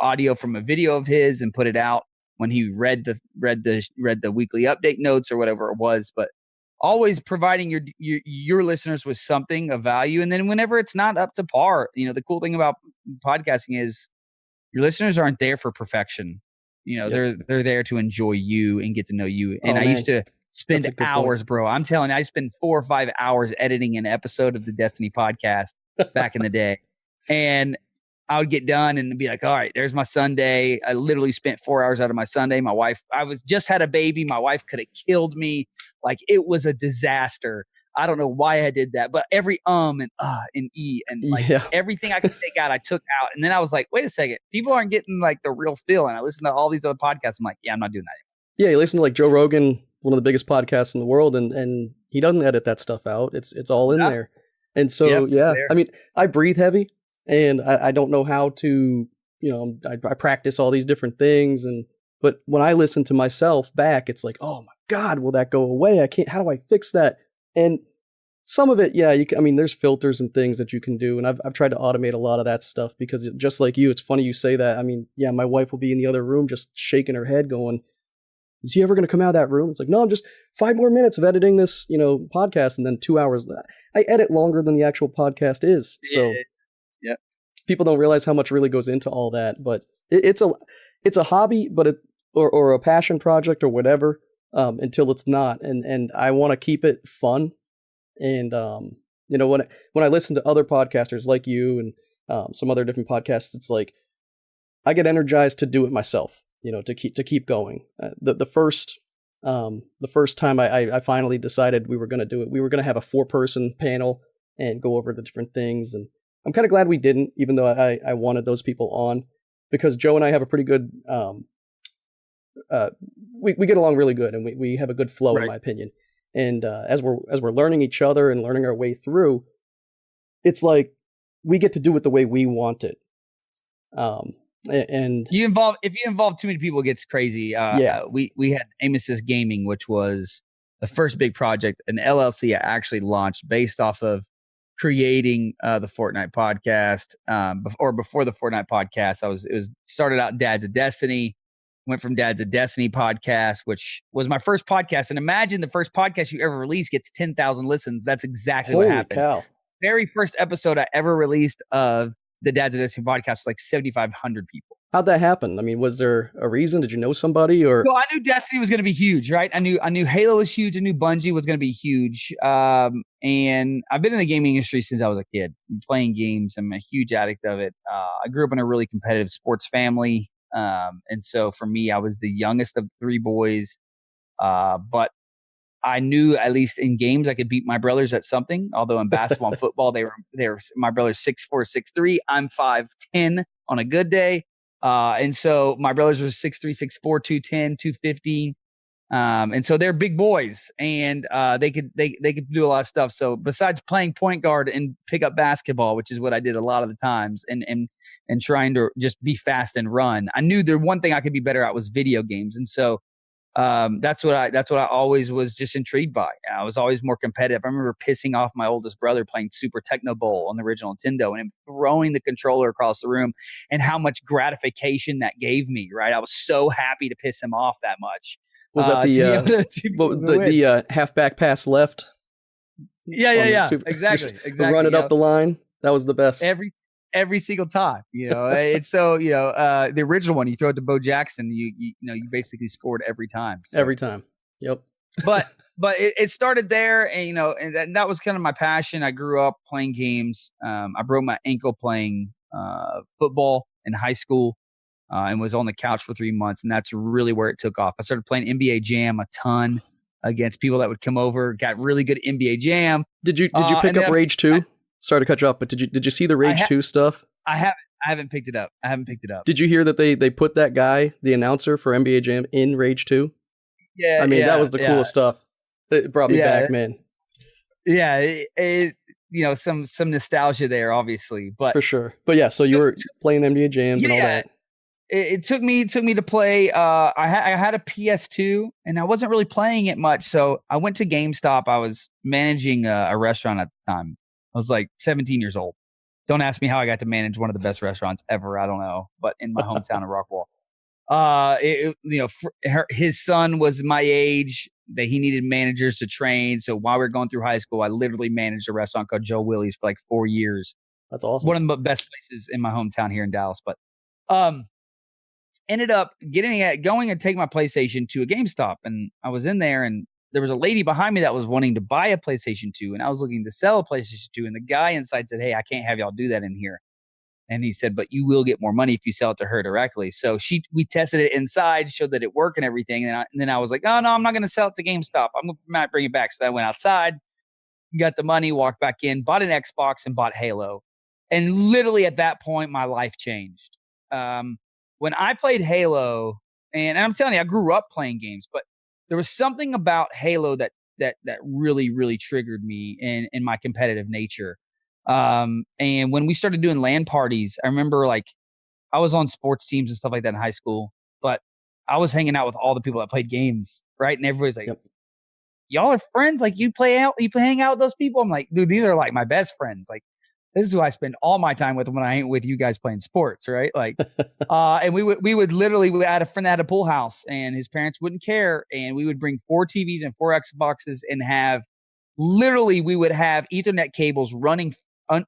audio from a video of his and put it out when he read the weekly update notes or whatever it was. But always providing your listeners with something of value. And then whenever it's not up to par, the cool thing about podcasting is your listeners aren't there for perfection. They're there to enjoy you and get to know you. And I used to spend hours, bro. I'm telling you, I spent 4 or 5 hours editing an episode of the Destiny podcast back in the day. And I would get done and be like, all right, there's my Sunday. I literally spent 4 hours out of my Sunday. My wife, just had a baby. My wife could have killed me. Like, it was a disaster. I don't know why I did that, but every and E and everything I could take out, I took out. And then I was like, wait a second, people aren't getting like the real feel. And I listened to all these other podcasts. I'm like, yeah, I'm not doing that anymore. Yeah, you listen to like Joe Rogan, one of the biggest podcasts in the world, and he doesn't edit that stuff out. It's all in there. And so, I mean, I breathe heavy, and I don't know how to, I practice all these different things. But when I listen to myself back, it's like, oh my God, will that go away? I can't, how do I fix that? And some of it, there's filters and things that you can do. And I've tried to automate a lot of that stuff because just like you, it's funny you say that. I mean, yeah, my wife will be in the other room just shaking her head going, is he ever going to come out of that room? It's like, no, I'm just 5 more minutes of editing this, podcast. And then 2 hours. I edit longer than the actual podcast is. So people don't realize how much really goes into all that. But it's a hobby, but or a passion project or whatever. Until it's not, and I want to keep it fun, and when I listen to other podcasters like you and some other different podcasts, it's like I get energized to do it myself, to keep going. The first time I finally decided we were going to do it, we were going to have a 4-person panel and go over the different things, and I'm kind of glad we didn't, even though I wanted those people on, because Joe and I have a pretty good we get along really good, and we have a good flow, in my opinion. And as we're learning each other and learning our way through, it's like we get to do it the way we want it. And How'd that happen? I mean, was there a reason? Did you know somebody or? So I knew Destiny was going to be huge, right? I knew Halo was huge. I knew Bungie was going to be huge. And I've been in the gaming industry since I was a kid. I'm playing games. I'm a huge addict of it. I grew up in a really competitive sports family. And so for me, I was the youngest of 3 boys. But I knew at least in games I could beat my brothers at something. Although in basketball and football, they were my brother's 6'4", 6'3". I'm 5'10" on a good day. And so my brothers were 6'3", 6'4", 210, 250. And so they're big boys, and they could do a lot of stuff. So besides playing point guard and pick up basketball, which is what I did a lot of the times, and trying to just be fast and run, I knew the one thing I could be better at was video games. And so that's what I always was just intrigued by. I was always more competitive. I remember pissing off my oldest brother playing Super Techno Bowl on the original Nintendo and him throwing the controller across the room, and how much gratification that gave me, right? I was so happy to piss him off that much. Was that the halfback pass left? Yeah. Exactly. Run it up the line. That was the best. Every single time, it's so, the original one, you throw it to Bo Jackson, you basically scored every time. So. Every time. Yep. but it started there, and that was kind of my passion. I grew up playing games. I broke my ankle playing football in high school, and was on the couch for 3 months, and that's really where it took off. I started playing NBA Jam a ton against people that would come over. Got really good at NBA Jam. Did you pick up Rage 2? Sorry to cut you off, but did you see the Rage 2 stuff? I haven't picked it up. Did you hear that they put that guy, the announcer for NBA Jam, in Rage 2? Yeah. I mean, that was the coolest stuff. It brought me back, man. Yeah, some nostalgia there, obviously, but for sure. But yeah, so you were playing NBA Jams and all that. It took me to play. I had a PS2, and I wasn't really playing it much, so I went to GameStop. I was managing a restaurant at the time. I was like 17 years old. Don't ask me how I got to manage one of the best restaurants ever. I don't know, but in my hometown of Rockwall. His son was my age. That he needed managers to train. So while we were going through high school, I literally managed a restaurant called Joe Willie's for like 4 years. That's awesome. One of the best places in my hometown here in Dallas. But ended up going and taking my PlayStation to a GameStop, and I was in there, and there was a lady behind me that was wanting to buy a PlayStation 2, and I was looking to sell a PlayStation 2, and the guy inside said, "Hey, I can't have y'all do that in here." And he said, "But you will get more money if you sell it to her directly." So we tested it inside, showed that it worked and everything. And then I was like, "Oh no, I'm not going to sell it to GameStop. I'm going to bring it back." So I went outside, got the money, walked back in, bought an Xbox, and bought Halo. And literally at that point, my life changed. When I played Halo, and I'm telling you, I grew up playing games, but there was something about Halo that really, really triggered me in my competitive nature. And when we started doing LAN parties, I remember like I was on sports teams and stuff like that in high school, but I was hanging out with all the people that played games, right? And everybody's like, "Y'all are friends? Like you hang out with those people?" I'm like, "Dude, these are like my best friends. Like this is who I spend all my time with when I ain't with you guys playing sports, right?" Like, and we would literally, we had a friend that had a pool house, and his parents wouldn't care, and we would bring 4 TVs and 4 Xboxes, and we would have Ethernet cables running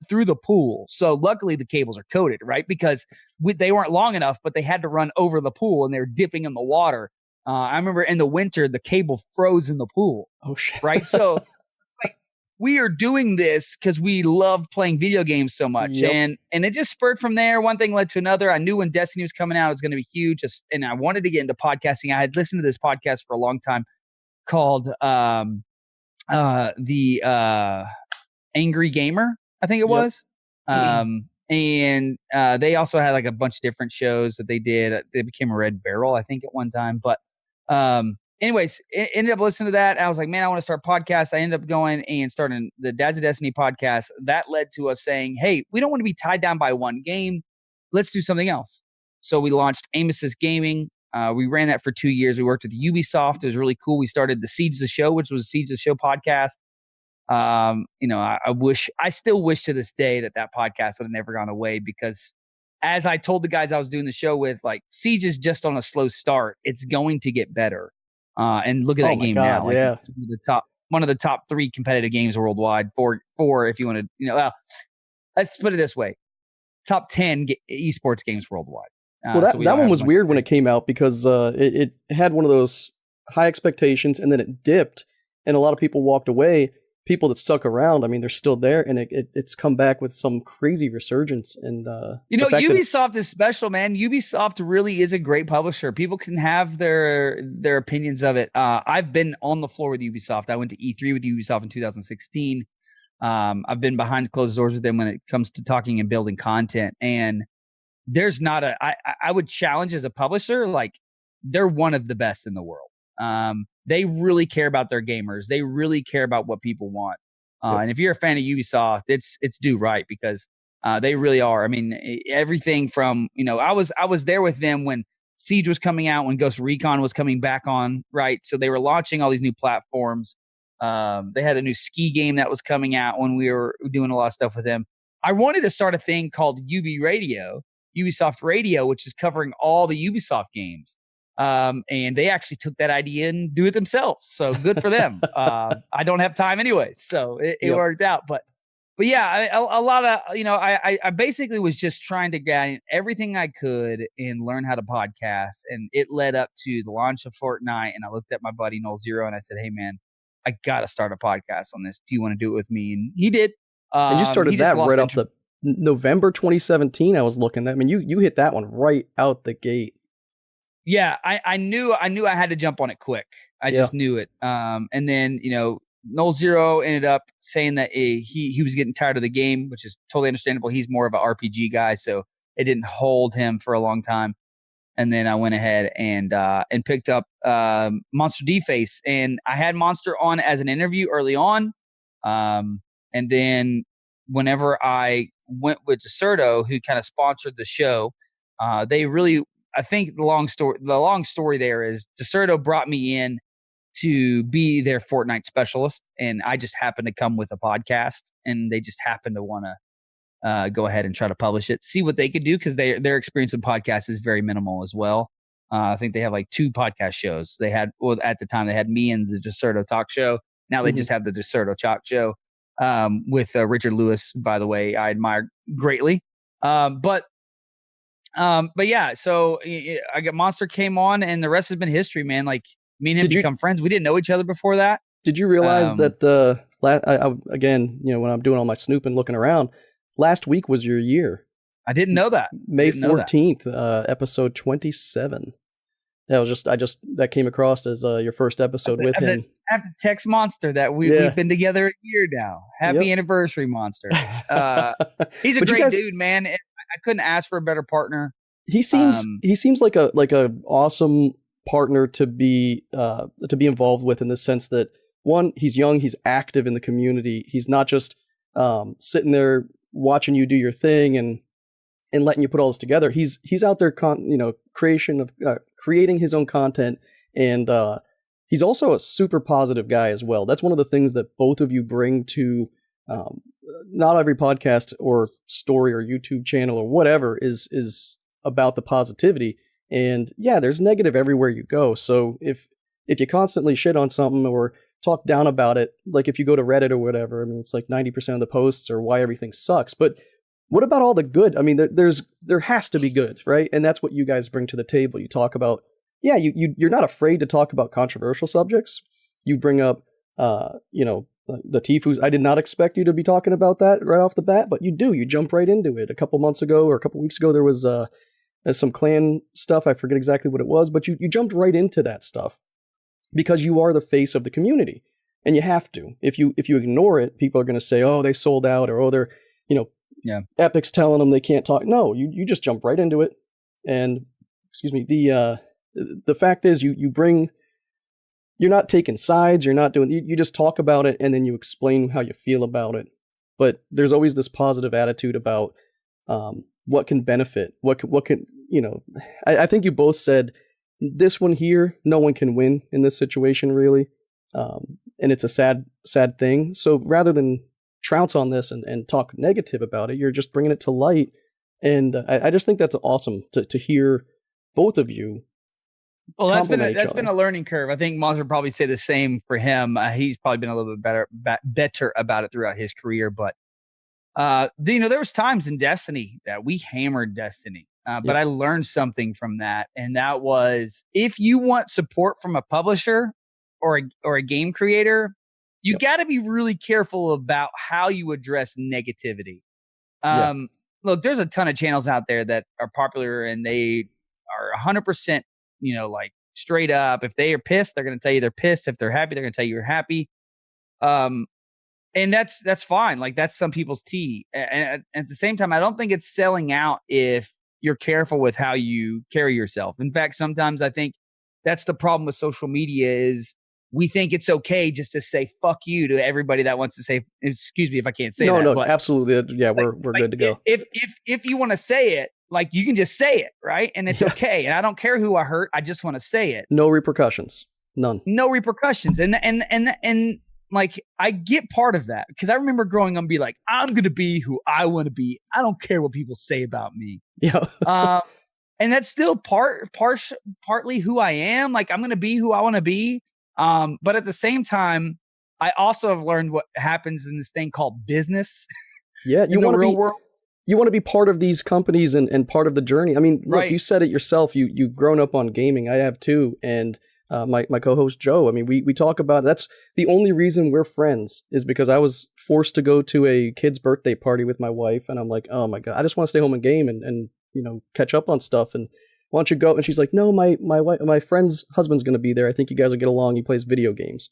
through the pool. So luckily the cables are coated, right? Because they weren't long enough, but they had to run over the pool, and they were dipping in the water. I remember in the winter, the cable froze in the pool. Oh shit! Right. So like we are doing this because we love playing video games so much, and it just spurred from there. One thing led to another. I knew when Destiny was coming out, it was going to be huge, and I wanted to get into podcasting. I had listened to this podcast for a long time called the Angry Gamer, I think it was. And they also had like a bunch of different shows that they did. They became a Red Barrel, I think, at one time. But anyways, ended up listening to that. I was like, man, I want to start podcasts. I ended up going and starting the Dads of Destiny podcast. That led to us saying, hey, we don't want to be tied down by one game. Let's do something else. So we launched Amos's Gaming. We ran that for 2 years. We worked with Ubisoft. It was really cool. We started the Siege the Show, which was a Siege the Show podcast. I still wish to this day that podcast would have never gone away, because as I told the guys I was doing the show with, like, Siege is just on a slow start. It's going to get better. And look at that game now. Like, it's one of the top 3 competitive games worldwide. Four, if you want to, let's put it this way: top 10 esports games worldwide. Well, that one was weird when it came out, because it had one of those high expectations, and then it dipped, and a lot of people walked away. People that stuck around, I mean, they're still there, and it's come back with some crazy resurgence. And Ubisoft is special, man. Ubisoft really is a great publisher. People can have their opinions of it. I've been on the floor with Ubisoft. I went to E3 with Ubisoft in 2016. I've been behind closed doors with them when it comes to talking and building content. And there's not I would challenge as a publisher, like, they're one of the best in the world. They really care about their gamers. They really care about what people want. And if you're a fan of Ubisoft, it's due right, because they really are. I mean, everything from, I was there with them when Siege was coming out, when Ghost Recon was coming back on, right? So they were launching all these new platforms. They had a new ski game that was coming out when we were doing a lot of stuff with them. I wanted to start a thing called Ubisoft Radio, which is covering all the Ubisoft games. And they actually took that idea and do it themselves. So good for them. I don't have time anyways, so it worked out. But yeah, a lot of, I basically was just trying to gain everything I could and learn how to podcast. And it led up to the launch of Fortnite. And I looked at my buddy Null Zero and I said, hey man, I got to start a podcast on this. Do you want to do it with me? And he did. And you started that right off the November 2017. I was looking at. I mean, you hit that one right out the gate. Yeah, I knew I had to jump on it quick. I just knew it. And then, Null Zero ended up saying that he was getting tired of the game, which is totally understandable. He's more of an RPG guy, so it didn't hold him for a long time. And then I went ahead and picked up Monster D-Face, and I had Monster on as an interview early on. And then whenever I went with Deserto, who kind of sponsored the show, they really, I think the long story there is Deserto brought me in to be their Fortnite specialist, and I just happened to come with a podcast, and they just happened to want to go ahead and try to publish it, see what they could do, because their experience in podcasts is very minimal as well. I think they have like 2 podcast shows. They had, well, at the time they had me and the Deserto Talk Show. Now they just have the Deserto Talk Show with Richard Lewis, by the way, I admire greatly. But yeah, so I got Monster came on, and the rest has been history, man. Like, me and him become friends. We didn't know each other before that. Did you realize that, again, when I'm doing all my snooping, looking around, last week was your year? I didn't know that. May 14th, episode 27. That came across as your first episode with him. I have to text Monster that we've been together a year now. Happy anniversary, Monster. He's a great dude, man. I couldn't ask for a better partner. He seems like a awesome partner to be involved with, in the sense that, one, he's young, he's active in the community. He's not just sitting there watching you do your thing and letting you put all this together. He's out there creating his own content, and he's also a super positive guy as well. That's one of the things that both of you bring to not every podcast or story or YouTube channel or whatever is about the positivity. And yeah, there's negative everywhere you go. So if you constantly shit on something or talk down about it, like if you go to Reddit or whatever, I mean, it's like 90% of the posts are why everything sucks. But what about all the good? I mean, there has to be good, right? And that's what you guys bring to the table. You talk about, you're not afraid to talk about controversial subjects. You bring up, the Tifus. I did not expect you to be talking about that right off the bat, but you do. You jump right into it. A couple months ago or a couple weeks ago, there was some clan stuff. I forget exactly what it was, but you jumped right into that stuff because you are the face of the community, and you have to. If you ignore it, people are going to say, "Oh, they sold out," or "Oh, they're Epic's telling them they can't talk." No, you just jump right into it. And the fact is, you're not taking sides. You're not doing. You just talk about it, and then you explain how you feel about it. But there's always this positive attitude about what can benefit. What can I think you both said this one here. No one can win in this situation, really, and it's a sad thing. So rather than trounce on this and talk negative about it, you're just bringing it to light. And I just think that's awesome to hear both of you. Well, that's been a learning curve. I think Monster would probably say the same for him. He's probably been a little bit better about it throughout his career. But there was times in Destiny that we hammered Destiny. But I learned something from that, and that was, if you want support from a publisher or a game creator, you got to be really careful about how you address negativity. Look, there's a ton of channels out there that are popular, and they are 100%, like straight up. If they are pissed, they're going to tell you they're pissed. If they're happy, they're going to tell you you're happy. And that's fine. Like, that's some people's tea. And at the same time, I don't think it's selling out if you're careful with how you carry yourself. In fact, sometimes I think that's the problem with social media is we think it's okay just to say fuck you to everybody that wants to say, excuse me if I can't say that. No, absolutely. Yeah, we're good to go. If you want to say it, like, you can just say it, right? And it's okay. And I don't care who I hurt. I just want to say it. No repercussions. None. No repercussions. And like, I get part of that, because I remember growing up and be like, I'm going to be who I want to be. I don't care what people say about me. Yeah. and that's still partly who I am. Like, I'm going to be who I want to be. But at the same time, I also have learned what happens in this thing called business. Yeah, you want to be world. You want to be part of these companies and part of the journey. I mean, look, right. You said it yourself. You've grown up on gaming. I have too, and my co-host Joe. I mean, we talk about it. That's the only reason we're friends is because I was forced to go to a kid's birthday party with my wife, and I'm like, oh my god, I just want to stay home and game and catch up on stuff. And why don't you go? And she's like, no, my friend's husband's going to be there. I think you guys will get along. He plays video games.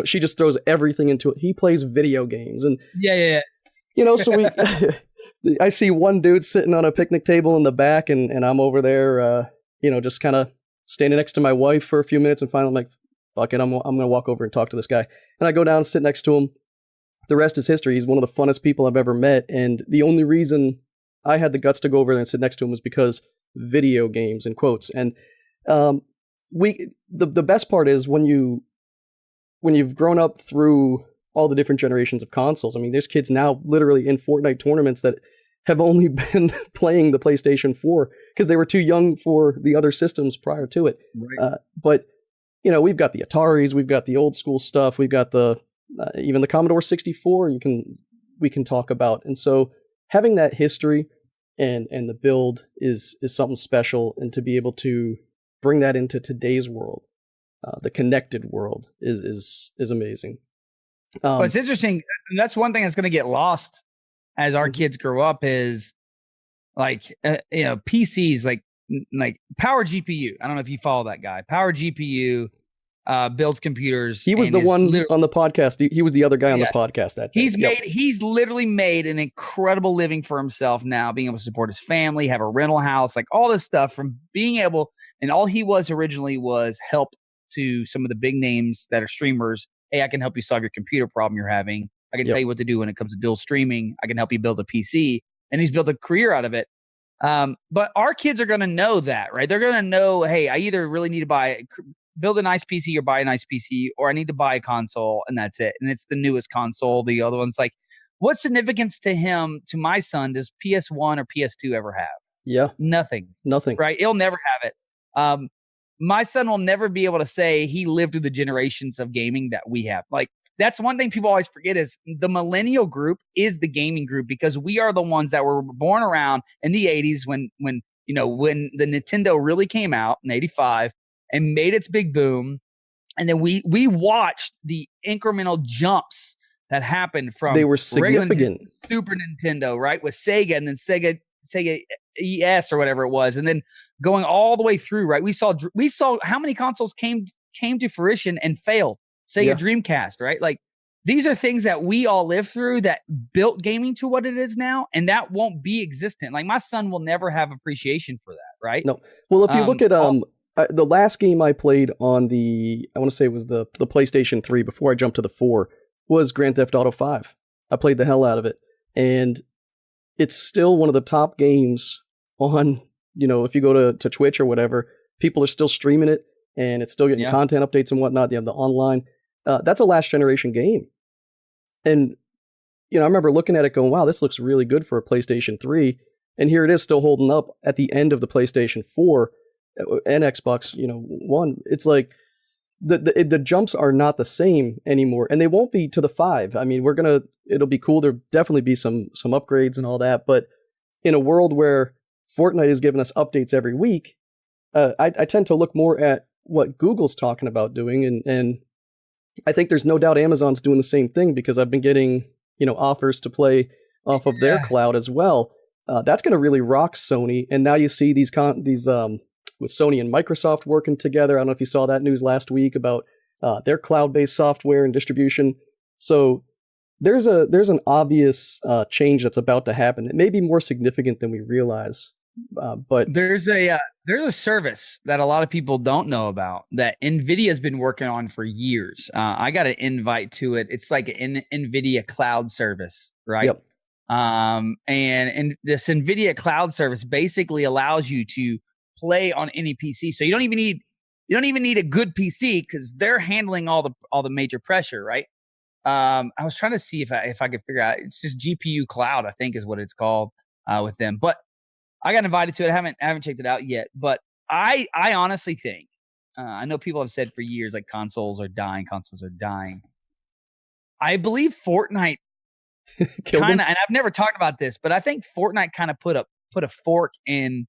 She just throws everything into it. He plays video games, and yeah. So we, I see one dude sitting on a picnic table in the back, and I'm over there, just kind of standing next to my wife for a few minutes, and finally I'm like, fuck it, I'm going to walk over and talk to this guy. And I go down and sit next to him. The rest is history. He's one of the funnest people I've ever met, and the only reason I had the guts to go over there and sit next to him was because video games, in quotes. And the best part is when you've grown up through all the different generations of consoles. I mean, there's kids now literally in Fortnite tournaments that have only been playing the PlayStation 4 because they were too young for the other systems prior to it. Right. But we've got the Ataris, we've got the old school stuff, we've got the even the Commodore 64. We can talk about, and so having that history and the build is something special, and to be able to bring that into today's world, the connected world, is amazing. But it's interesting. That's one thing that's going to get lost as our kids grow up is like, PCs, like Power GPU. I don't know if you follow that guy. Power GPU builds computers. He was the one on the podcast. He was the other guy on the podcast that day. He's literally made an incredible living for himself now, being able to support his family, have a rental house, like all this stuff from being able, and all he was originally was help to some of the big names that are streamers. Hey, I can help you solve your computer problem you're having. I can tell you what to do when it comes to dual streaming. I can help you build a PC. And he's built a career out of it. But our kids are going to know that, right? They're going to know, hey, I either really need to build a nice PC or buy a nice PC, or I need to buy a console, and that's it. And it's the newest console. The other one's like, what significance to my son, does PS1 or PS2 ever have? Yeah. Nothing. Right? He'll never have it. My son will never be able to say he lived through the generations of gaming that we have. Like, that's one thing people always forget is the millennial group is the gaming group, because we are the ones that were born around in the 80s when the Nintendo really came out in 85 and made its big boom. And then we watched the incremental jumps that happened from they were significant Super Nintendo, right? With Sega, and then Sega ES or whatever it was, and then going all the way through, right? We saw how many consoles came to fruition and failed. Sega Dreamcast, right? Like, these are things that we all lived through that built gaming to what it is now, and that won't be existent. Like, my son will never have appreciation for that, right? No. Well, if you look at the last game I played on I want to say it was the PlayStation 3 before I jumped to the 4, was Grand Theft Auto 5. I played the hell out of it, and it's still one of the top games on, if you go to Twitch or whatever, people are still streaming it, and it's still getting content updates and whatnot. You have the online. That's a last generation game. And, I remember looking at it going, wow, this looks really good for a PlayStation 3. And here it is still holding up at the end of the PlayStation 4 and Xbox, One. It's like the jumps are not the same anymore, and they won't be to the 5. I mean, it'll be cool. There'll definitely be some upgrades and all that. But in a world where Fortnite is giving us updates every week, I tend to look more at what Google's talking about doing, and I think there's no doubt Amazon's doing the same thing, because I've been getting offers to play off of their cloud as well. That's going to really rock Sony. And now you see these with Sony and Microsoft working together. I don't know if you saw that news last week about their cloud-based software and distribution. So there's an obvious change that's about to happen. It may be more significant than we realize. But there's a service that a lot of people don't know about that NVIDIA's been working on for years. I got an invite to it. It's like an NVIDIA cloud service, right? Yep. And this NVIDIA cloud service basically allows you to play on any PC. So you don't even need a good PC, because they're handling all the major pressure, right? I was trying to see if I could figure out. It's just GPU Cloud, I think, is what it's called with them. But I got invited to it. I haven't checked it out yet, but I honestly think, I know people have said for years, like consoles are dying. I believe Fortnite kind of, and I've never talked about this, but I think Fortnite kind of put a fork in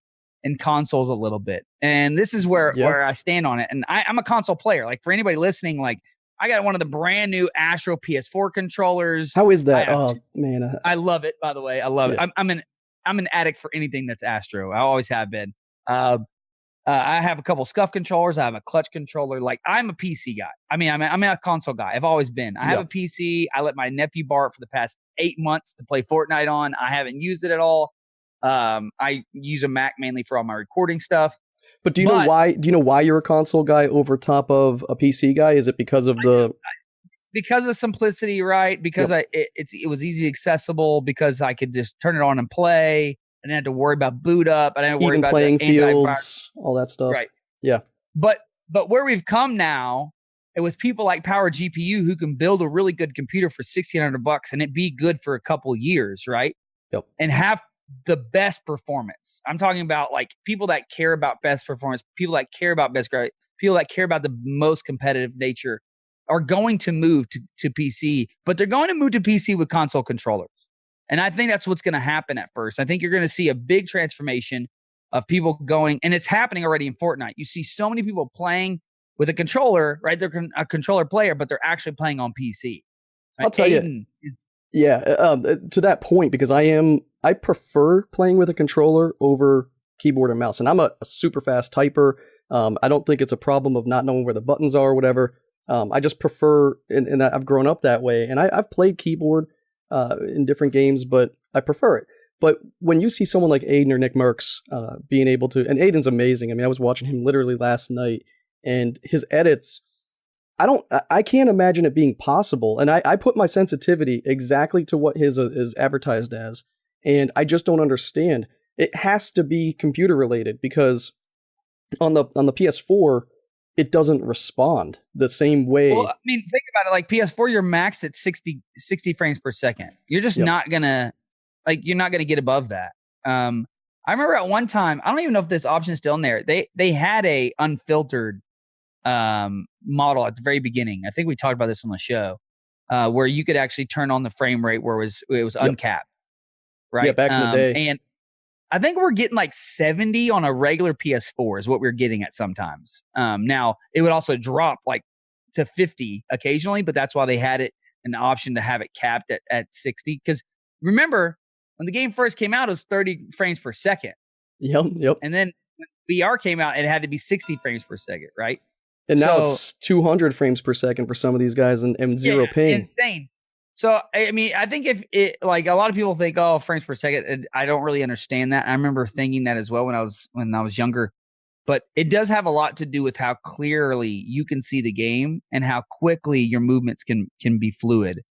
consoles a little bit. And this is where I stand on it. And I'm a console player. Like, for anybody listening, like, I got one of the brand new Astro PS4 controllers. How is that? Man, I love it. By the way, I love it. I'm an addict for anything that's Astro. I always have been. I have a couple SCUF controllers. I have a clutch controller. Like, I'm a PC guy. I mean, I'm a console guy. I've always been. I have a PC. I let my nephew borrow it for the past 8 months to play Fortnite on. I haven't used it at all. I use a Mac mainly for all my recording stuff. But do you know why? Do you know why you're a console guy over top of a PC guy? Is it because of because of simplicity, right? Because it was easy accessible. Because I could just turn it on and play. I didn't have to worry about boot up. I didn't have to worry about playing fields, all that stuff. Right. Yeah. But where we've come now, and with people like Power GPU who can build a really good computer for $1,600 and it be good for a couple years, right? Yep. And have the best performance. I'm talking about like people that care about best performance, people that care about best graphics, people that care about the most competitive nature are going to move to PC, but they're going to move to PC with console controllers. And I think that's what's going to happen at first. I think you're going to see a big transformation of people going, and it's happening already in Fortnite. You see so many people playing with a controller, right? They're a controller player, but they're actually playing on PC. Right? I'll tell you. To that point, because I prefer playing with a controller over keyboard and mouse. And I'm a super fast typer. I don't think it's a problem of not knowing where the buttons are or whatever. I just prefer, and I've grown up that way. And I've played keyboard in different games, but I prefer it. But when you see someone like Aiden or Nick Merckx being able to, and Aiden's amazing. I mean, I was watching him literally last night, and his edits, I can't imagine it being possible. And I put my sensitivity exactly to what his is advertised as, and I just don't understand. It has to be computer related, because on the PS4, it doesn't respond the same way. Well, I mean, think about it. Like PS4, you're maxed at 60 frames per second. You're just not gonna, you're not gonna get above that. I remember at one time, I don't even know if this option is still in there. They had a unfiltered model at the very beginning. I think we talked about this on the show, where you could actually turn on the frame rate where it was uncapped. Right. Yeah, back in the day. And I think we're getting like 70 on a regular PS4 is what we're getting at sometimes. Now it would also drop like to 50 occasionally, but that's why they had it an option to have it capped at 60. Because remember, when the game first came out, it was 30 frames per second. Yep. And then when VR came out, it had to be 60 frames per second, right? And now it's 200 frames per second for some of these guys and zero ping. Insane. So, I mean, I think if it, like, a lot of people think, oh, frames per second, I don't really understand that. I remember thinking that as well when I was younger. But it does have a lot to do with how clearly you can see the game and how quickly your movements can be fluid.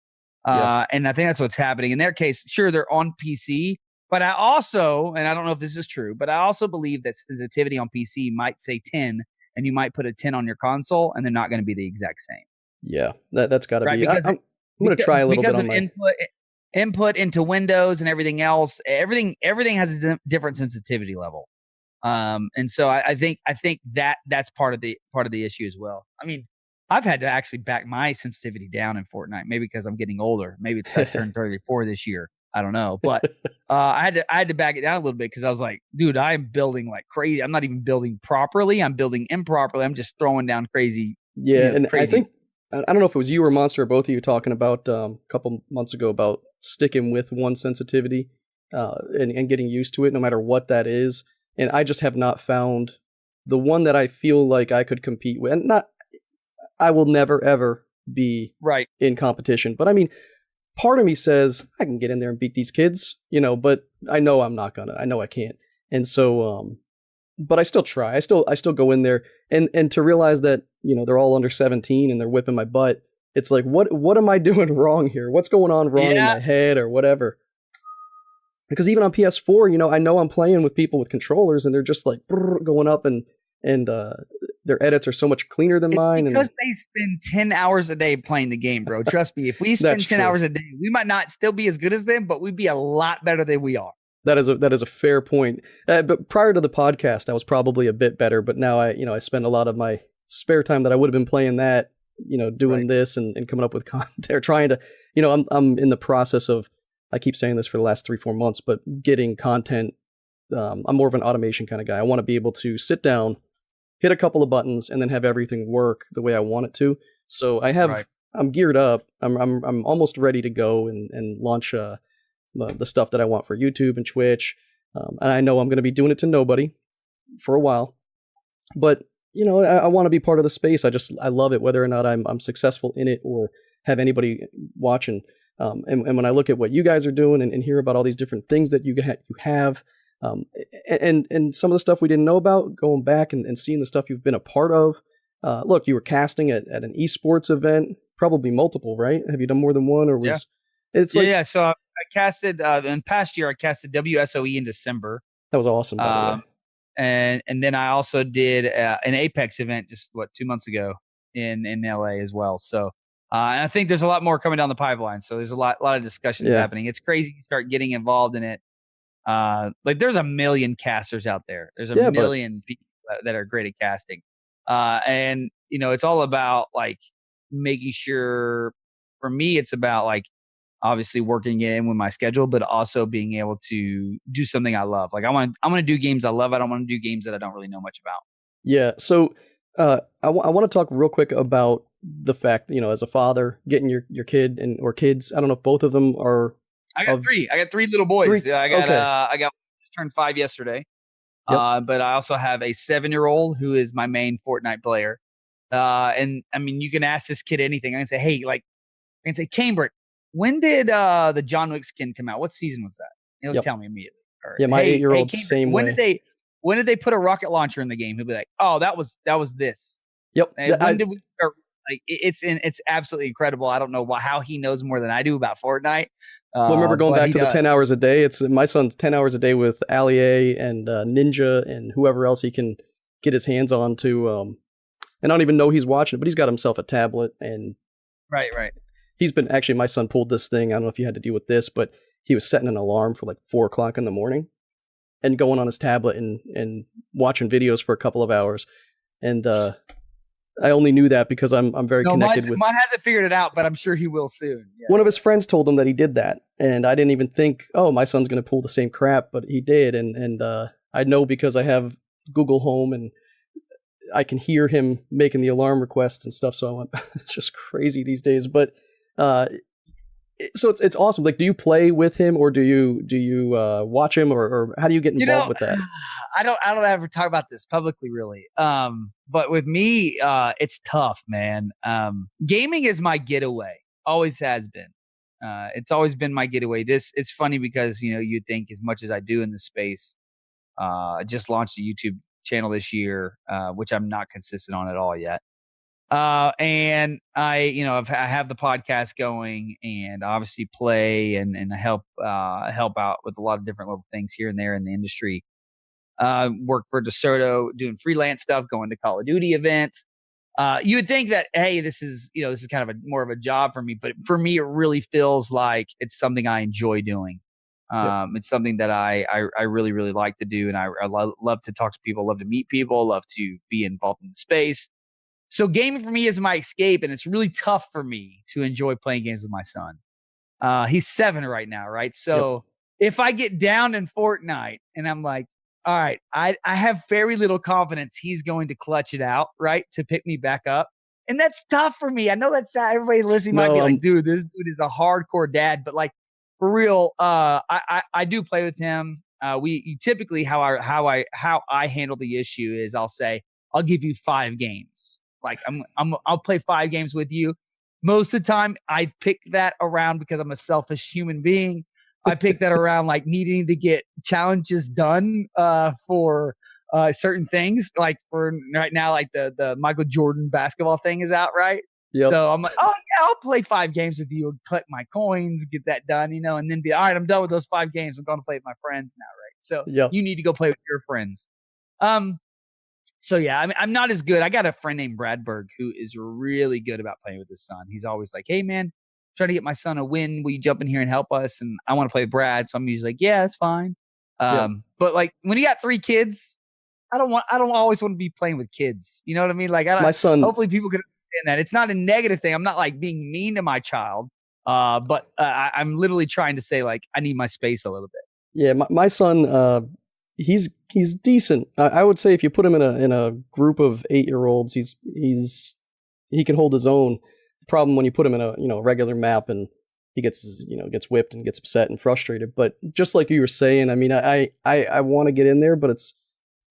And I think that's what's happening. In their case, sure, they're on PC. But I also, and I don't know if this is true, but I also believe that sensitivity on PC might say 10, and you might put a 10 on your console, and they're not going to be the exact same. Yeah, that's got to be. I'm going to try a little bit on my input into Windows and everything else. Everything has a different sensitivity level, and so I think that's part of the issue as well. I mean, I've had to actually back my sensitivity down in Fortnite, maybe because I'm getting older. Maybe it's I turned 34 this year. I don't know, but I had to back it down a little bit because I was like, dude, I'm building like crazy. I'm not even building properly. I'm building improperly. I'm just throwing down crazy. Yeah, and crazy. I think. I don't know if it was you or Monster or both of you talking about a couple months ago about sticking with one sensitivity and getting used to it no matter what that is. And I just have not found the one that I feel like I could compete with. And I will never, ever be in competition. But I mean, part of me says I can get in there and beat these kids, but I know I'm not gonna. I know I can't. And so, but I still try. I still go in there and to realize that, they're all under 17 and they're whipping my butt. It's like, what am I doing wrong here? What's going on wrong in my head or whatever? Because even on PS4, I know I'm playing with people with controllers and they're just like going up and their edits are so much cleaner than mine. Because they spend 10 hours a day playing the game, bro. Trust me. If we spend 10 hours a day, we might not still be as good as them, but we'd be a lot better than we are. That is a fair point. But prior to the podcast, I was probably a bit better. But now I spend a lot of my spare time that I would have been playing that, doing this and coming up with content. They're trying to, I'm in the process of, I keep saying this for the last 3-4 months, but getting content. I'm more of an automation kind of guy. I want to be able to sit down, hit a couple of buttons, and then have everything work the way I want it to. So I'm geared up. I'm almost ready to go and launch the stuff that I want for YouTube and Twitch. And I know I'm going to be doing it to nobody for a while, but I want to be part of the space. I love it, whether or not I'm successful in it or have anybody watching. And when I look at what you guys are doing and hear about all these different things that you have, and some of the stuff we didn't know about, going back and seeing the stuff you've been a part of. Look, you were casting at an esports event, probably multiple, right? Have you done more than one, or was it's like So I casted in past year. I casted WSOE in December. That was awesome, by the way. And then I also did an Apex event just 2 months ago in LA as well. So and I think there's a lot more coming down the pipeline. So there's a lot of discussions happening. It's crazy you start getting involved in it. Like there's a million casters out there. There's a million people that are great at casting. And it's all about like making sure. For me, it's about like obviously working in with my schedule, but also being able to do something I love. Like I want to do games I love. I don't want to do games that I don't really know much about. Yeah. So I want to talk real quick about the fact, as a father, getting your kid or kids. I don't know if both of them are. I got three. I got three little boys. I got just turned 5 yesterday. Yep. But I also have a 7-year-old who is my main Fortnite player. And I mean, you can ask this kid anything. I can say, hey, I can say, Cambridge, when did the John Wick skin come out? What season was that? He'll tell me immediately. Or, yeah, my 8-year-old same when way. When did they put a rocket launcher in the game? He'll be like, oh, that was this. Yep. When did we start? Like it's absolutely incredible. I don't know how he knows more than I do about Fortnite. Well, remember going back to the 10 hours a day? It's my son's 10 hours a day with Ali and Ninja and whoever else he can get his hands on to. And I don't even know he's watching, but he's got himself a tablet and. Right. He's been actually. My son pulled this thing. I don't know if you had to deal with this, but he was setting an alarm for like 4:00 in the morning, and going on his tablet and watching videos for a couple of hours, and. I only knew that because I'm very connected with. Mine hasn't figured it out, but I'm sure he will soon. Yeah. One of his friends told him that he did that, and I didn't even think, oh, my son's going to pull the same crap, but he did, and I know because I have Google Home and I can hear him making the alarm requests and stuff. So it's just crazy these days. But so it's awesome. Like, do you play with him, or do you watch him, or how do you get involved with that? I don't ever talk about this publicly, really. But with me, it's tough, man. Gaming is my getaway. Always has been. It's always been my getaway. It's funny because you'd think as much as I do in this space, I just launched a YouTube channel this year, which I'm not consistent on at all yet. And I have the podcast going, and obviously play and help out with a lot of different little things here and there in the industry. Work for DeSoto, doing freelance stuff, going to Call of Duty events. You would think that, hey, this is kind of more of a job for me, but for me, it really feels like it's something I enjoy doing. It's something that I really, really like to do. And I love to talk to people, love to meet people, love to be involved in the space. So gaming for me is my escape, and it's really tough for me to enjoy playing games with my son. He's 7 right now, right? So if I get down in Fortnite and I'm like, all right, I have very little confidence he's going to clutch it out, right, to pick me back up. And that's tough for me. I know that's everybody listening might be like, dude, this dude is a hardcore dad. But like, for real, I do play with him. We typically how I handle the issue is I'll say, I'll give you 5 games. Like I'll play 5 games with you. Most of the time I pick that around because I'm a selfish human being. I pick that around like needing to get challenges done for certain things. Like for right now, like the Michael Jordan basketball thing is out, right? Yep. So I'm like, oh yeah, I'll play 5 games with you, collect my coins, get that done, and then be all right. I'm done with those 5 games. I'm going to play with my friends now, right? So you need to go play with your friends. So yeah, I mean, I'm not as good. I got a friend named Bradberg who is really good about playing with his son. He's always like, hey man, try to get my son a win. Will you jump in here and help us? And I want to play with Brad. So I'm usually like, yeah, that's fine. But like when you got 3 kids, I don't always want to be playing with kids. You know what I mean? Like my son, hopefully people can understand that. It's not a negative thing. I'm not like being mean to my child. But I'm literally trying to say like, I need my space a little bit. Yeah. My son, he's decent. I would say if you put him in a group of 8-year-olds, he can hold his own. The problem when you put him in a regular map and he gets whipped and gets upset and frustrated. But just like you were saying, I mean, I want to get in there, but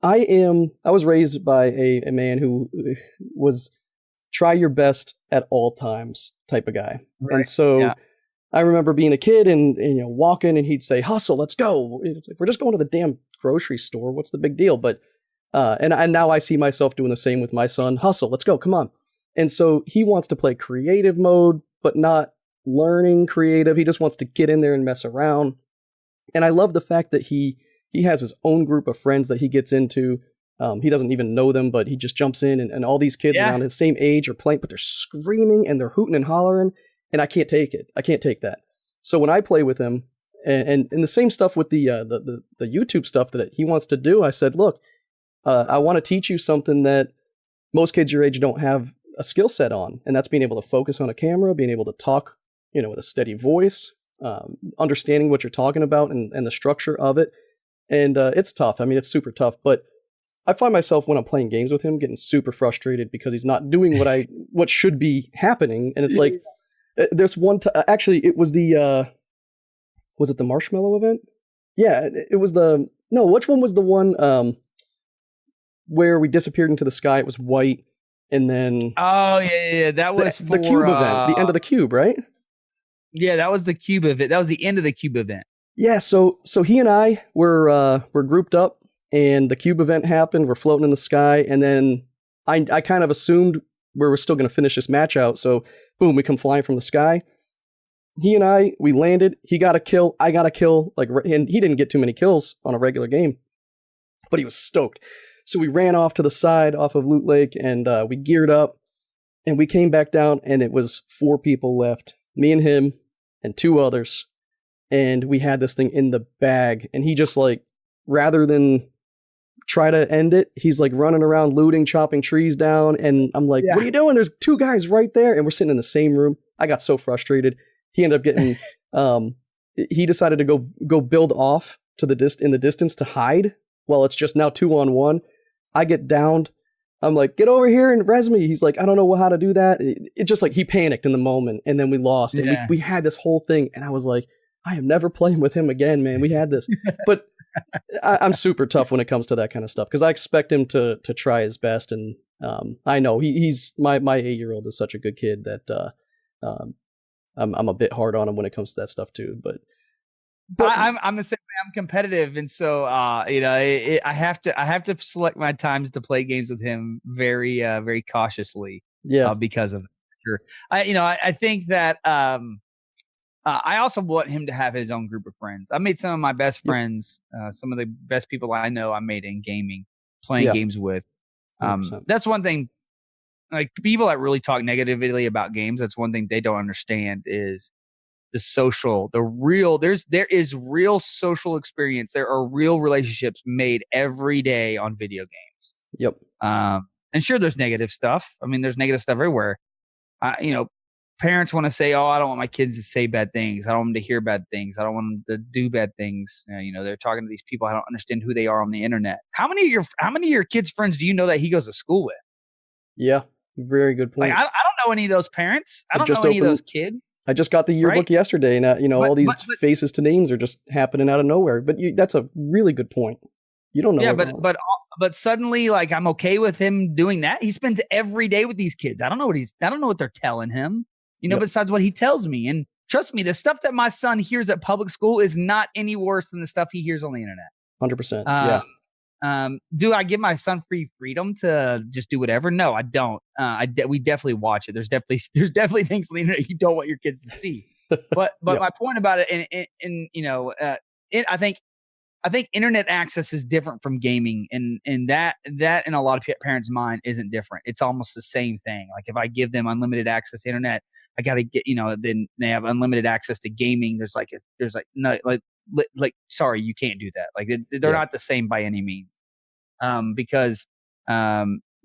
I was raised by a man who was try your best at all times type of guy. Right. And so I remember being a kid and walking and he'd say, hustle, let's go. It's like, we're just going to the damn grocery store. What's the big deal? But, and now I see myself doing the same with my son. Hustle, let's go. Come on. And so he wants to play creative mode, but not learning creative. He just wants to get in there and mess around. And I love the fact that he has his own group of friends that he gets into. He doesn't even know them, but he just jumps in and all these kids around his same age are playing, but they're screaming and they're hooting and hollering. And I can't take it. I can't take that. So when I play with him and the same stuff with the YouTube stuff that he wants to do, I said, look, I want to teach you something that most kids your age don't have a skill set on. And that's being able to focus on a camera, being able to talk, with a steady voice, understanding what you're talking about and the structure of it. And it's tough. I mean, it's super tough, but I find myself when I'm playing games with him getting super frustrated because he's not doing what should be happening. And it's like, there's one, actually it was was it the marshmallow event? Yeah, it was which one was the one where we disappeared into the sky? It was white. And then that was the cube event, the end of the cube, right? Yeah, that was the cube event. That was the end of the cube event. Yeah, so he and I were grouped up, and the cube event happened. We're floating in the sky, and then I kind of assumed we were still going to finish this match out. So boom, we come flying from the sky. He and we landed. He got a kill. I got a kill. And he didn't get too many kills on a regular game, but he was stoked. So we ran off to the side off of Loot Lake, and we geared up, and we came back down, and it was 4 people left, me and him and 2 others, and we had this thing in the bag, and he just rather than try to end it, he's running around looting, chopping trees down, and I'm like, what are you doing? There's 2 guys right there, and we're sitting in the same room. I got so frustrated. He ended up getting, he decided to go build off to in the distance to hide. Well, it's just now 2-on-1. I get downed. I'm like, get over here and res me. He's like, I don't know how to do that. It just he panicked in the moment, and then we lost. And we had this whole thing, and I was like, I am never playing with him again, man. We had this. But I'm super tough when it comes to that kind of stuff because I expect him to try his best. And I know he's my 8-year-old is such a good kid that I'm a bit hard on him when it comes to that stuff too. But I'm the same way. I'm competitive, and so I have to select my times to play games with him very very cautiously. Yeah, because of sure. I think that I also want him to have his own group of friends. I made some of my best friends, some of the best people I know. I made in gaming, playing games with. That's one thing. Like people that really talk negatively about games, that's one thing they don't understand is there is real social experience. There are real relationships made every day on video games. Yep. And sure, there's negative stuff. I mean, there's negative stuff everywhere. Parents want to say, "Oh, I don't want my kids to say bad things. I don't want them to hear bad things. I don't want them to do bad things." They're talking to these people. I don't understand who they are on the internet. How many of your kids' friends do you know that he goes to school with? Yeah, very good point. I don't know any of those parents. I don't know any of those kids. I just got the yearbook yesterday, and all these faces to names are just happening out of nowhere. But that's a really good point. You don't know. Yeah, but suddenly, I'm okay with him doing that. He spends every day with these kids. I don't know what they're telling him. Besides what he tells me. And trust me, the stuff that my son hears at public school is not any worse than the stuff he hears on the internet. 100%. Yeah. Do I give my son free freedom to just do whatever? No, I don't. We definitely watch it. There's definitely things on the internet you don't want your kids to see. But my point about it, I think internet access is different from gaming, and that in a lot of parents' mind isn't different. It's almost the same thing. Like if I give them unlimited access to internet, I got to get then they have unlimited access to gaming. There's like, sorry, you can't do that. Like they're not the same by any means. Because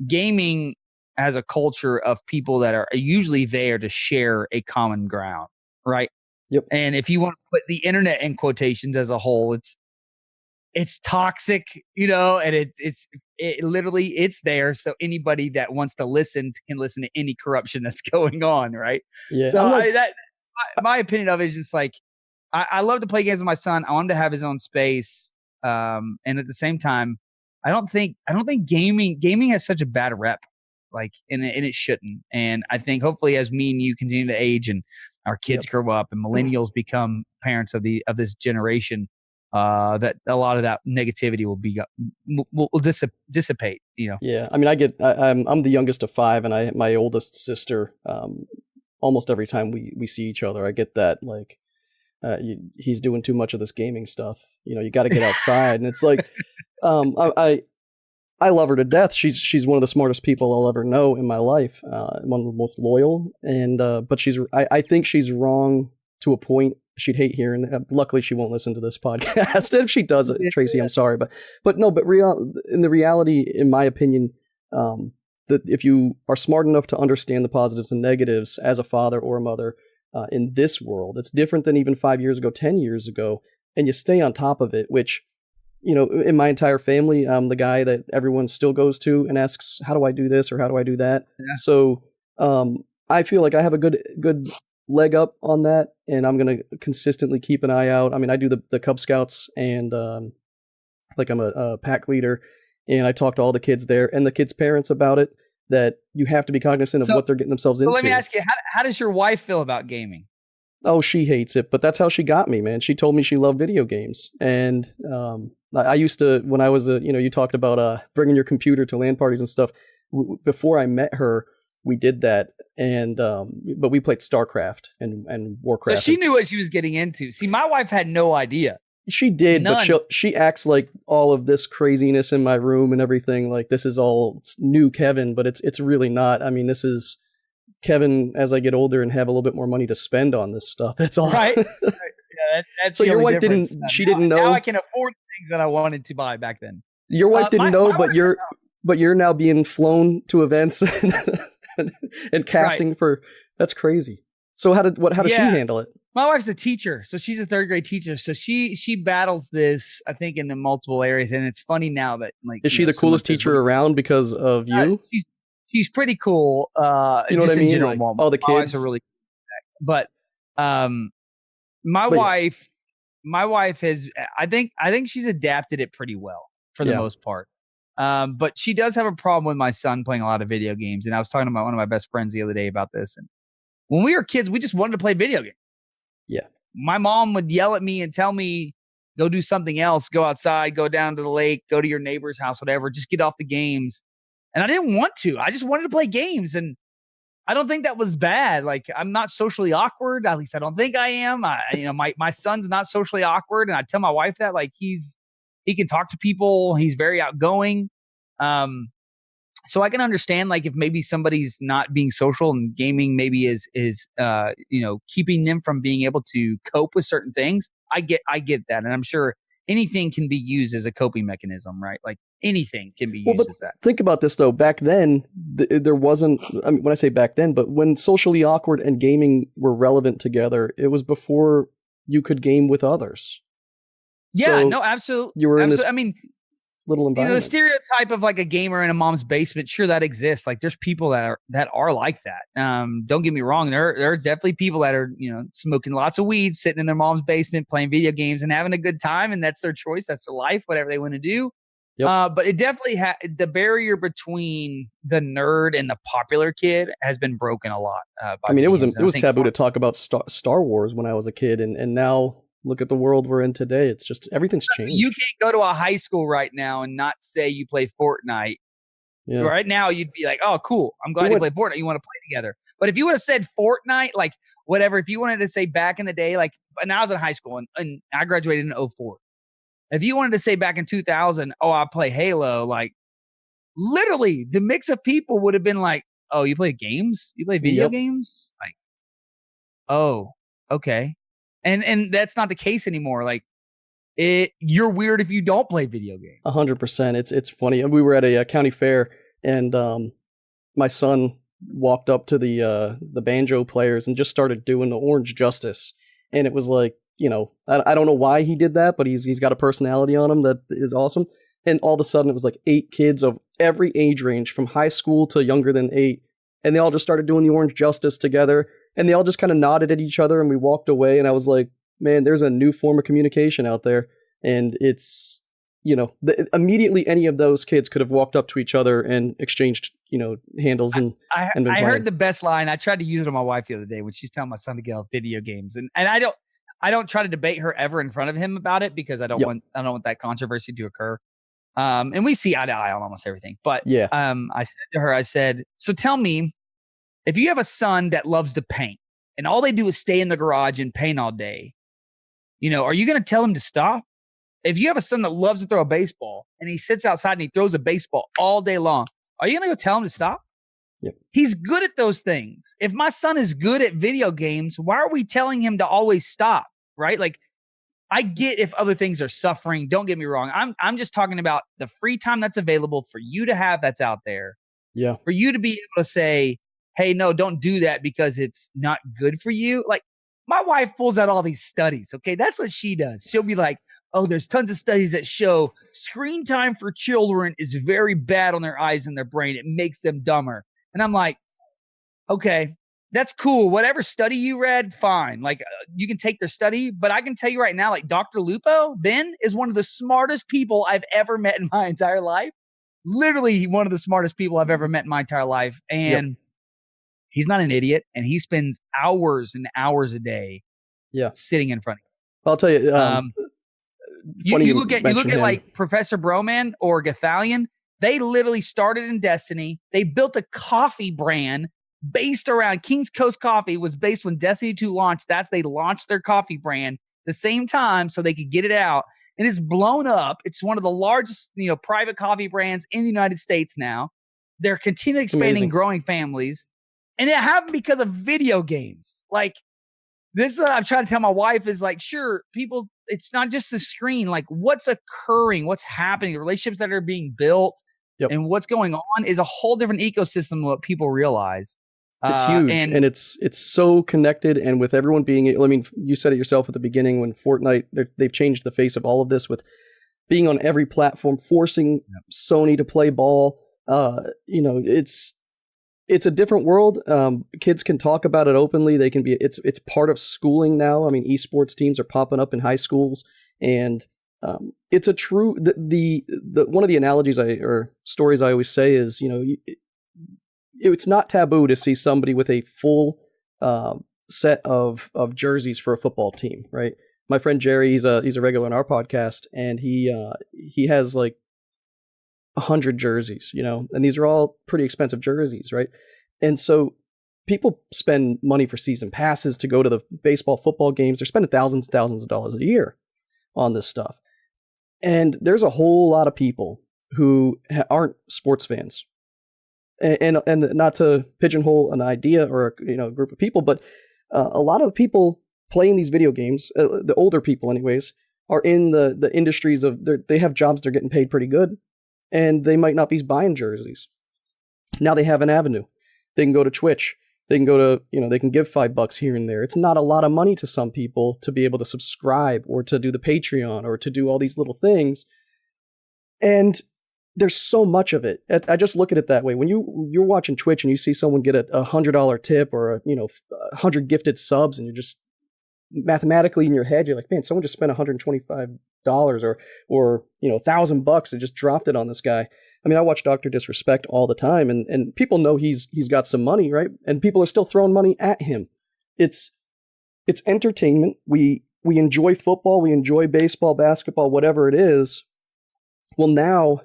gaming has a culture of people that are usually there to share a common ground, right? Yep. And if you want to put the internet in quotations as a whole, it's toxic, and it's literally it's there. So anybody that wants to listen can listen to any corruption that's going on, right? Yeah. So my opinion of it is just like, I love to play games with my son. I want him to have his own space. And at the same time, I don't think gaming has such a bad rep, like, and it shouldn't. And I think hopefully as me and you continue to age and our kids grow up and millennials become parents of this generation, that a lot of that negativity will dissipate. Yeah, I mean, I'm the youngest of 5, and my oldest sister. Almost every time we see each other, I get that like, he's doing too much of this gaming stuff. You got to get outside, and it's like, I love her to death. She's one of the smartest people I'll ever know in my life. One of the most loyal, and but I think she's wrong to a point. She'd hate hearing. Luckily, she won't listen to this podcast. If she does it, Tracy, I'm sorry, but in the reality, in my opinion, that if you are smart enough to understand the positives and negatives as a father or a mother in this world, it's different than even 5 years ago, 10 years ago, and you stay on top of it, which, in my entire family, I'm the guy that everyone still goes to and asks, how do I do this or how do I do that? Yeah. So I feel like I have a good leg up on that, and I'm going to consistently keep an eye out. I mean, I do the Cub Scouts, and like I'm a pack leader, and I talk to all the kids there and the kids' parents about it, that you have to be cognizant of what they're getting themselves into. Let me ask you, how does your wife feel about gaming? Oh, she hates it, but that's how she got me, man. She told me she loved video games. And I used to, when I was you talked about bringing your computer to LAN parties and stuff. Before I met her, we did that. And but we played StarCraft and Warcraft. So she knew what she was getting into. See, my wife had no idea. She did, but she acts like all of this craziness in my room and everything, like this is all new Kevin, but it's really not. I mean, this is Kevin as I get older and have a little bit more money to spend on this stuff. That's all. Right. Yeah, that's so your wife didn't know. Now I can afford things that I wanted to buy back then. Your wife didn't know, but you're now being flown to events and casting for. That's crazy. So how does she handle it? My wife's a teacher, so she's a 3rd grade teacher. So she battles this, I think, in the multiple areas. And it's funny now that like, is she the coolest teacher around because of you? She's pretty cool. You know what I mean? Like, all the kids are really cool. But my wife has, I think she's adapted it pretty well for the most part. But she does have a problem with my son playing a lot of video games. And I was talking to one of my best friends the other day about this. And when we were kids, we just wanted to play video games. Yeah. My mom would yell at me and tell me, go do something else, go outside, go down to the lake, go to your neighbor's house, whatever, just get off the games. And I didn't want to. I just wanted to play games. And I don't think that was bad. Like, I'm not socially awkward. At least I don't think I am. My son's not socially awkward. And I tell my wife that, like, he can talk to people. He's very outgoing. So I can understand, like, if maybe somebody's not being social and gaming maybe is keeping them from being able to cope with certain things. I get that. And I'm sure anything can be used as a coping mechanism, right? Like anything can be used as that. Think about this though. Back then, there wasn't, I mean, when I say back then, but when socially awkward and gaming were relevant together, it was before you could game with others. Yeah, so no, absolutely. You were in this, little environment. The stereotype of like a gamer in a mom's basement, sure, that exists. Like there's people that are like that. Don't get me wrong. There's definitely people that are, smoking lots of weed, sitting in their mom's basement, playing video games and having a good time. And that's their choice. That's their life, whatever they want to do. Yep. But it definitely the barrier between the nerd and the popular kid has been broken a lot. It was taboo to talk about Star Wars when I was a kid. And now, look at the world we're in today. It's just everything's changed. You can't go to a high school right now and not say you play Fortnite. Yeah. Right now, you'd be like, "Oh, cool! I'm glad you play Fortnite. You want to play together." But if you would have said Fortnite, like whatever, if you wanted to say back in the day, like when I was in high school and I graduated in 2004. If you wanted to say back in 2000, "Oh, I play Halo," like literally, the mix of people would have been like, "Oh, you play games? You play video games?" Like, "Oh, okay." And that's not the case anymore. Like you're weird if you don't play video games. 100%. It's funny. We were at a county fair, and my son walked up to the banjo players and just started doing the Orange Justice, and it was like, I don't know why he did that, but he's got a personality on him that is awesome. And all of a sudden, it was like 8 kids of every age range, from high school to younger than 8, and they all just started doing the Orange Justice together, and they all just kind of nodded at each other, and we walked away, and I was like, man, there's a new form of communication out there, and it's, immediately any of those kids could have walked up to each other and exchanged, handles and I heard the best line. I tried to use it on my wife the other day when she's telling my son to get off video games, and I don't try to debate her ever in front of him about it, because I don't want that controversy to occur. And we see eye to eye on almost everything. But yeah. I said to her, so tell me, if you have a son that loves to paint and all they do is stay in the garage and paint all day, are you going to tell him to stop? If you have a son that loves to throw a baseball and he sits outside and he throws a baseball all day long, are you going to go tell him to stop? Yep. He's good at those things. If my son is good at video games, why are we telling him to always stop? Right? Like, I get if other things are suffering. Don't get me wrong. I'm just talking about the free time that's available for you to have, that's out there. Yeah. For you to be able to say, hey, no, don't do that because it's not good for you. Like, my wife pulls out all these studies. Okay. That's what she does. She'll be like, oh, there's tons of studies that show screen time for children is very bad on their eyes and their brain. It makes them dumber. And I'm like, okay, that's cool. Whatever study you read, fine. Like, you can take their study, but I can tell you right now, like, Dr. Lupo, Ben, is one of the smartest people I've ever met in my entire life. Literally one of the smartest people I've ever met in my entire life. And he's not an idiot. And he spends hours and hours a day sitting in front of you. I'll tell you, you look at like Professor Broman or Gathalion. They literally started in Destiny. They built a coffee brand based around King's Coast Coffee. Was based when Destiny 2 launched. They launched their coffee brand the same time so they could get it out. And it's blown up. It's one of the largest, private coffee brands in the United States now. They're continually expanding, growing families. And it happened because of video games. Like, this is what I'm trying to tell my wife is like, sure, people, it's not just the screen. Like, what's occurring, what's happening, the relationships that are being built and what's going on is a whole different ecosystem than what people realize. It's huge, and it's so connected, and with everyone being, I mean, you said it yourself at the beginning when Fortnite, they've changed the face of all of this with being on every platform, forcing Sony to play ball. It's a different world. Kids can talk about it openly. They can be, it's part of schooling now. I mean, esports teams are popping up in high schools, and it's a true, the one of the analogies or stories I always say is, it's not taboo to see somebody with a full set of jerseys for a football team, right? My friend Jerry, he's a regular on our podcast, and he has like 100 jerseys, and these are all pretty expensive jerseys, right? And so people spend money for season passes to go to the baseball, football games. They're spending thousands of dollars a year on this stuff. And there's a whole lot of people who aren't sports fans. And not to pigeonhole an idea or a group of people, but a lot of people playing these video games, the older people anyways, are in the industries of they have jobs, they're getting paid pretty good, and they might not be buying jerseys. Now they have an avenue. They can go to Twitch. They can go to, they can give $5 here and there. It's not a lot of money to some people to be able to subscribe or to do the Patreon or to do all these little things. And there's so much of it. I just look at it that way. When you're watching Twitch and you see someone get a $100 tip or 100 gifted subs, and you're just mathematically in your head, you're like, man, someone just spent $125 or $1,000 and just dropped it on this guy. I mean, I watch Dr. Disrespect all the time, and people know he's got some money, right? And people are still throwing money at him. It's entertainment. We enjoy football, we enjoy baseball, basketball, whatever it is. Well, now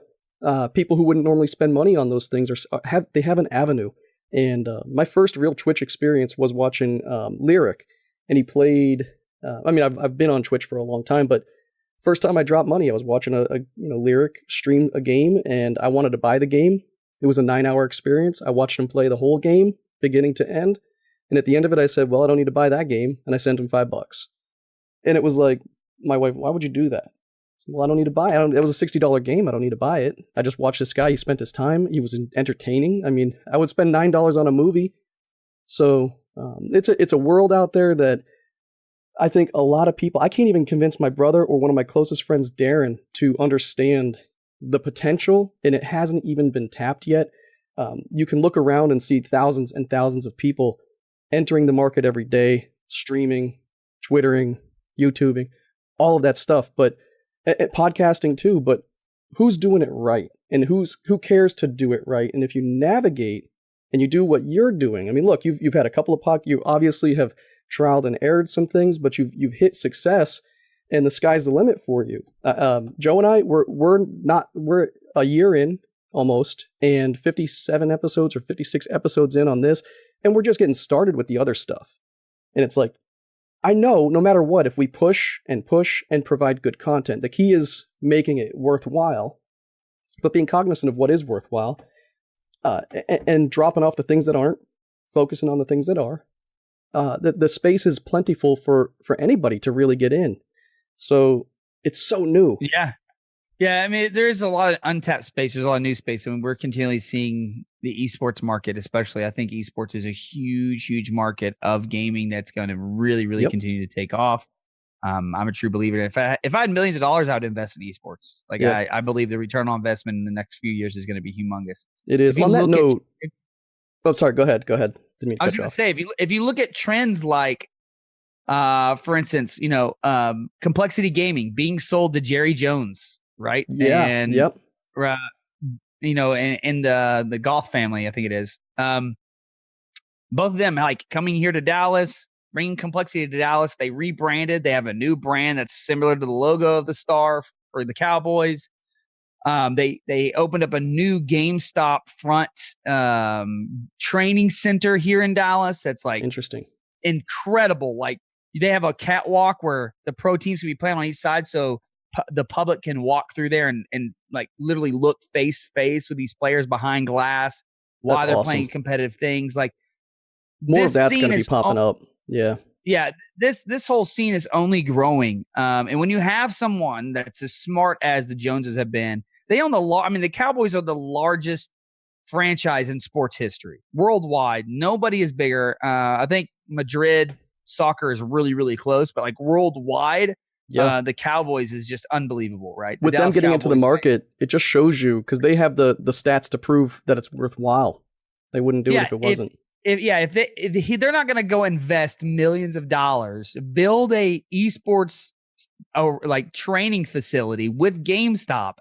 people who wouldn't normally spend money on those things have an avenue. And my first real Twitch experience was watching Lyric, and he played. I've been on Twitch for a long time, but first time I dropped money, I was watching a Lyric stream a game, and I wanted to buy the game. It was a 9-hour experience. I watched him play the whole game, beginning to end, and at the end of it, I said, "Well, I don't need to buy that game," and I sent him $5. And it was like, my wife, why would you do that? Well, I don't need to buy it. It was a $60 game. I don't need to buy it. I just watched this guy. He spent his time. He was entertaining. I mean, I would spend $9 on a movie. So it's a world out there that I think a lot of people, I can't even convince my brother or one of my closest friends, Darren, to understand the potential, and it hasn't even been tapped yet. You can look around and see thousands and thousands of people entering the market every day, streaming, Twittering, YouTubing, all of that stuff, but podcasting too. But who's doing it right, and who cares to do it right? And if you navigate and you do what you're doing, I mean, look, you've had a couple of you obviously have trialed and errored some things, but you've hit success, and the sky's the limit for you. Joe and I, we're a year in almost, and 57 episodes or 56 episodes in on this, and we're just getting started with the other stuff. And it's like, I know no matter what, if we push and provide good content, the key is making it worthwhile, but being cognizant of what is worthwhile, and dropping off the things that aren't, focusing on the things that are. The space is plentiful for anybody to really get in. So it's so new. Yeah. Yeah. I mean, there's a lot of untapped space. There's a lot of new space. I mean, we're continually seeing the esports market, especially. I think esports is a huge, huge market of gaming that's going to really, really continue to take off. I'm a true believer. If I had millions of dollars, I would invest in esports. Like I believe the return on investment in the next few years is going to be humongous. It is. On that note, sorry. Go ahead. Didn't mean to I was going to say, if you look at trends like, for instance, Complexity Gaming being sold to Jerry Jones, right? Yeah. And, yep. In the golf family, I think it is. Both of them like coming here to Dallas, bringing Complexity to Dallas. They rebranded. They have a new brand that's similar to the logo of the Star or the Cowboys. They opened up a new GameStop front training center here in Dallas. That's like interesting, incredible. Like they have a catwalk where the pro teams can be playing on each side, so the public can walk through there and like literally look face to face with these players behind glass while they're playing competitive things. Like more of that's going to be popping up. Yeah. Yeah, this whole scene is only growing. And when you have someone that's as smart as the Joneses have been, they own the Cowboys are the largest franchise in sports history worldwide. Nobody is bigger. I think Madrid soccer is really, really close, but like worldwide, the Cowboys is just unbelievable, right? With them getting into the market, it just shows you, because they have the stats to prove that it's worthwhile. They wouldn't do it if it wasn't. If they're not going to go invest millions of dollars, build a esports like training facility with GameStop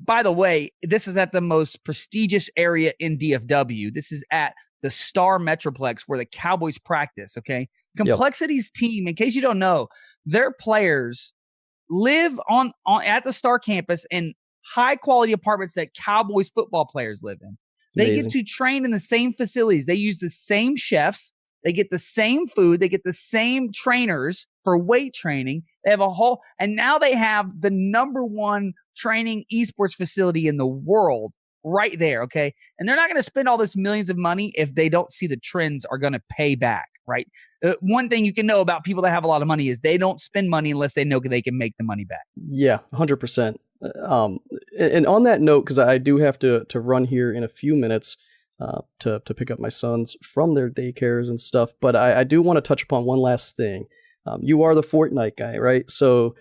by the way, this is at the most prestigious area in DFW. This is at the Star Metroplex where the Cowboys practice. Okay. Complexity's team, in case you don't know, their players live on at the Star campus in high quality apartments that Cowboys football players live in. They get to train in the same facilities. They use the same chefs. They get the same food. They get the same trainers for weight training. They have and now they have the number one training esports facility in the world right there. Okay. And they're not going to spend all this millions of money if they don't see the trends are going to pay back. Right. One thing you can know about people that have a lot of money is they don't spend money unless they know they can make the money back. Yeah, 100%. And on that note, because I do have to run here in a few minutes to pick up my sons from their daycares and stuff, but I do want to touch upon one last thing. You are the Fortnite guy, right? So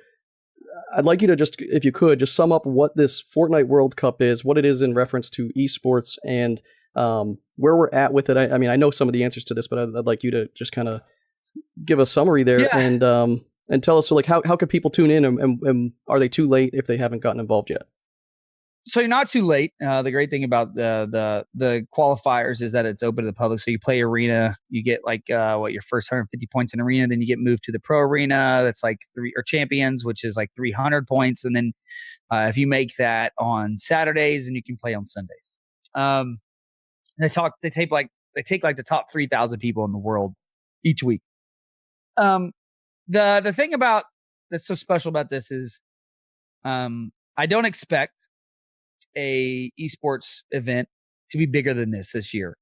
I'd like you to just, if you could, just sum up what this Fortnite World Cup is, what it is in reference to esports, and where we're at with it. I mean, I know some of the answers to this, but I'd like you to just kind of give a summary there and tell us, so like, how can people tune in, and are they too late if they haven't gotten involved yet? So you're not too late. The great thing about the qualifiers is that it's open to the public. So you play arena, you get like your first 150 points in arena, then you get moved to the pro arena. That's like champions, which is like 300 points, and then if you make that on Saturdays, and you can play on Sundays. They take like the top 3,000 people in the world each week. The thing about that's so special about this is, I don't expect a esports event to be bigger than this year.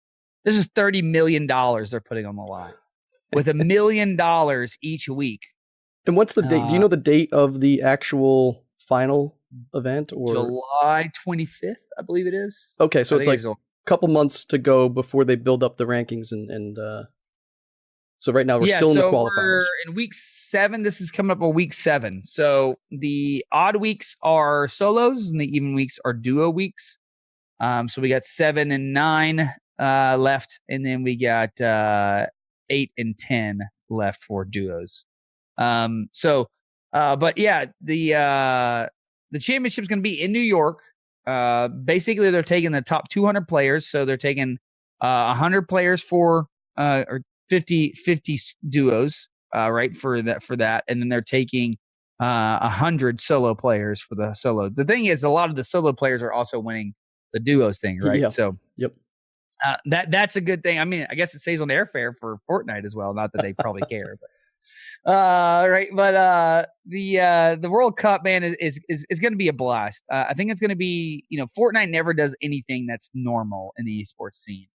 This is $30 million they're putting on the line, with $1 million each week And what's the date? Do you know the date of the actual final event? Or July 25th, I believe it is. Okay, so it's like a couple months to go before they build up the rankings, and so right now we're still in the qualifiers. We're in week 7. This is coming up on week 7. So the odd weeks are solos, and the even weeks are duo weeks. So we got 7 and 9 left, and then we got 8 and 10 left for duos. But yeah, the championship is going to be in New York. Basically, they're taking the top 200 players. So they're taking 100 players for or 50 duos, right, for that, and then they're taking 100 solo players for the solo. The thing is, a lot of the solo players are also winning the duos thing, right? Yeah. So yep. That's a good thing. I mean, I guess it saves on airfare for Fortnite as well. Not that they probably care, but right. But the World Cup, man, is going to be a blast. I think it's going to be, Fortnite never does anything that's normal in the esports scene,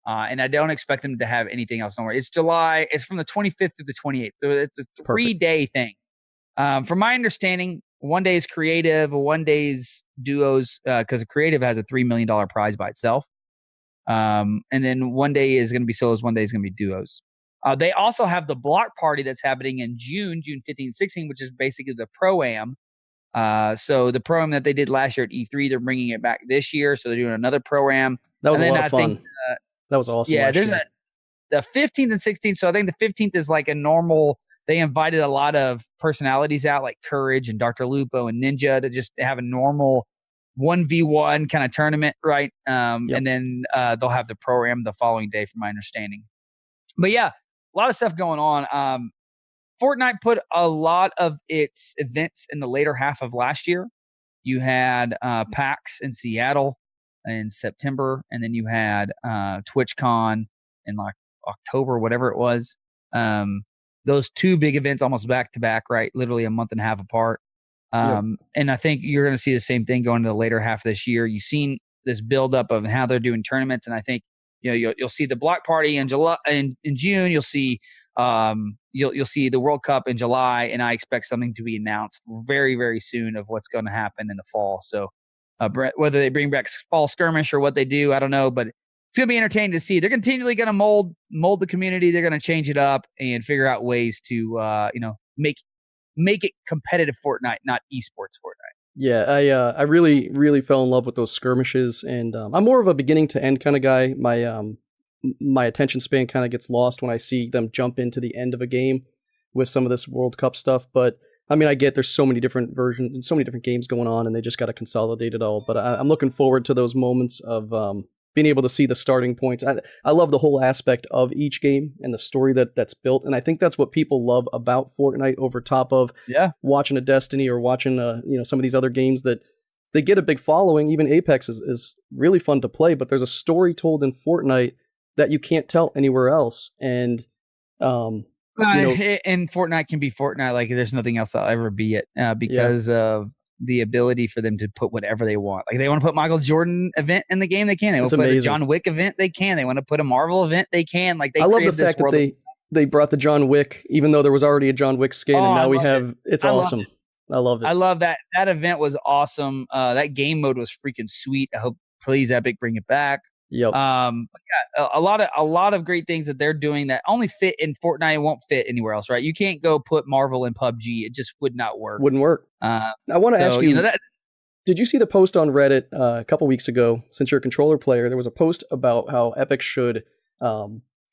and I don't expect them to have anything else normal. It's July. It's from the 25th to the 28th. So it's a 3-day thing. From my understanding, one day is creative, one day's duos, because creative has a $3 million prize by itself. And then one day is going to be solos, one day is going to be duos. They also have the block party that's happening in June 15 and 16, which is basically the Pro-Am. So the Pro-Am that they did last year at E3, they're bringing it back this year. So they're doing another Pro-Am. That was a lot of fun. That was awesome. Yeah, there's the 15th and 16th. So I think the 15th is like a normal. They invited a lot of personalities out, like Courage and Dr. Lupo and Ninja, to just have a normal 1v1 kind of tournament, right? And then they'll have the Pro-Am the following day, from my understanding. But yeah, a lot of stuff going on. Fortnite put a lot of its events in the later half of last year. You had PAX in Seattle in September, and then you had TwitchCon in like October, whatever it was. Those two big events almost back to back, right? Literally a month and a half apart. And I think you're going to see the same thing going into the later half of this year. You've seen this buildup of how they're doing tournaments, and I think you'll see the block party in July, in June. You'll see you'll see the World Cup in July, and I expect something to be announced very, very soon of what's going to happen in the fall. So whether they bring back fall skirmish or what they do, I don't know, but it's going to be entertaining to see. They're continually going to mold the community. They're going to change it up and figure out ways to make it competitive Fortnite, not esports Fortnite. Yeah, I really, really fell in love with those skirmishes, and I'm more of a beginning to end kind of guy. My attention span kind of gets lost when I see them jump into the end of a game with some of this World Cup stuff. But I mean, I get there's so many different versions, so many different games going on, and they just got to consolidate it all. But I'm looking forward to those moments of being able to see the starting points. I love the whole aspect of each game and the story that's built, and I think that's what people love about Fortnite over top of watching a Destiny or watching some of these other games that they get a big following. Even Apex is really fun to play, but there's a story told in Fortnite that you can't tell anywhere else, and and Fortnite can be Fortnite like there's nothing else that'll ever be it because of the ability for them to put whatever they want. Like they want to put Michael Jordan event in the game, they can. They want to put a John Wick event, they can. They want to put a Marvel event, they can. Like I love the fact that they brought the John Wick, even though there was already a John Wick skin, and now we have it's awesome. I love it. I love that. That event was awesome. That game mode was freaking sweet. I hope please Epic bring it back. Yep. A lot of great things that they're doing that only fit in Fortnite and won't fit anywhere else, right? You can't go put Marvel in PUBG. It just would not work. Wouldn't work. I want to ask you, did you see the post on Reddit a couple weeks ago? Since you're a controller player, there was a post about how Epic should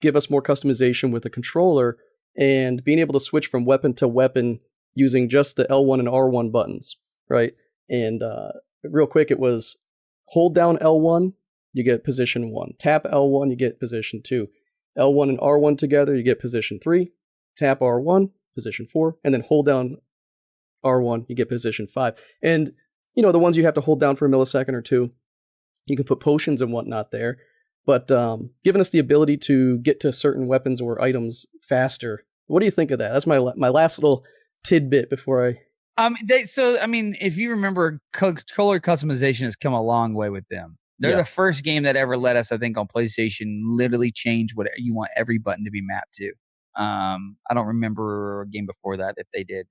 give us more customization with the controller and being able to switch from weapon to weapon using just the L1 and R1 buttons, right? And real quick, it was hold down L1, you get position 1. Tap L1, you get position 2. L1 and R1 together, you get position 3. Tap R1, position 4. And then hold down R1, you get position 5. And, the ones you have to hold down for a millisecond or two, you can put potions and whatnot there. But giving us the ability to get to certain weapons or items faster. What do you think of that? That's my last little tidbit before I... if you remember, controller customization has come a long way with them. They're the first game that ever let us, I think, on PlayStation, literally change what you want every button to be mapped to. I don't remember a game before that if they did.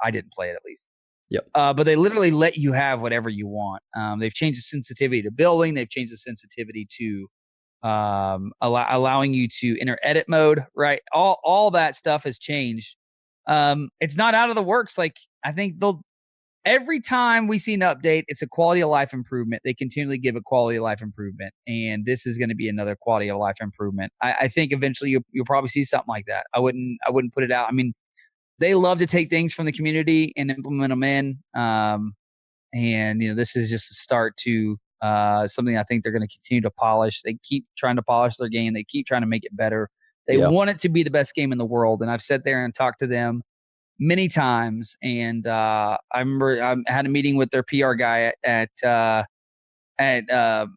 I didn't play it at least. Yep. But they literally let you have whatever you want. They've changed the sensitivity to building. They've changed the sensitivity to allowing you to enter edit mode. Right. All that stuff has changed. It's not out of the works. Like I think every time we see an update, it's a quality of life improvement. They continually give a quality of life improvement, and this is going to be another quality of life improvement. I think eventually you'll probably see something like that. I wouldn't put it out. I mean, they love to take things from the community and implement them in. And this is just a start to something I think they're going to continue to polish. They keep trying to polish their game. They keep trying to make it better. They want it to be the best game in the world. And I've sat there and talked to them many times. And I remember I had a meeting with their PR guy at TwitchCon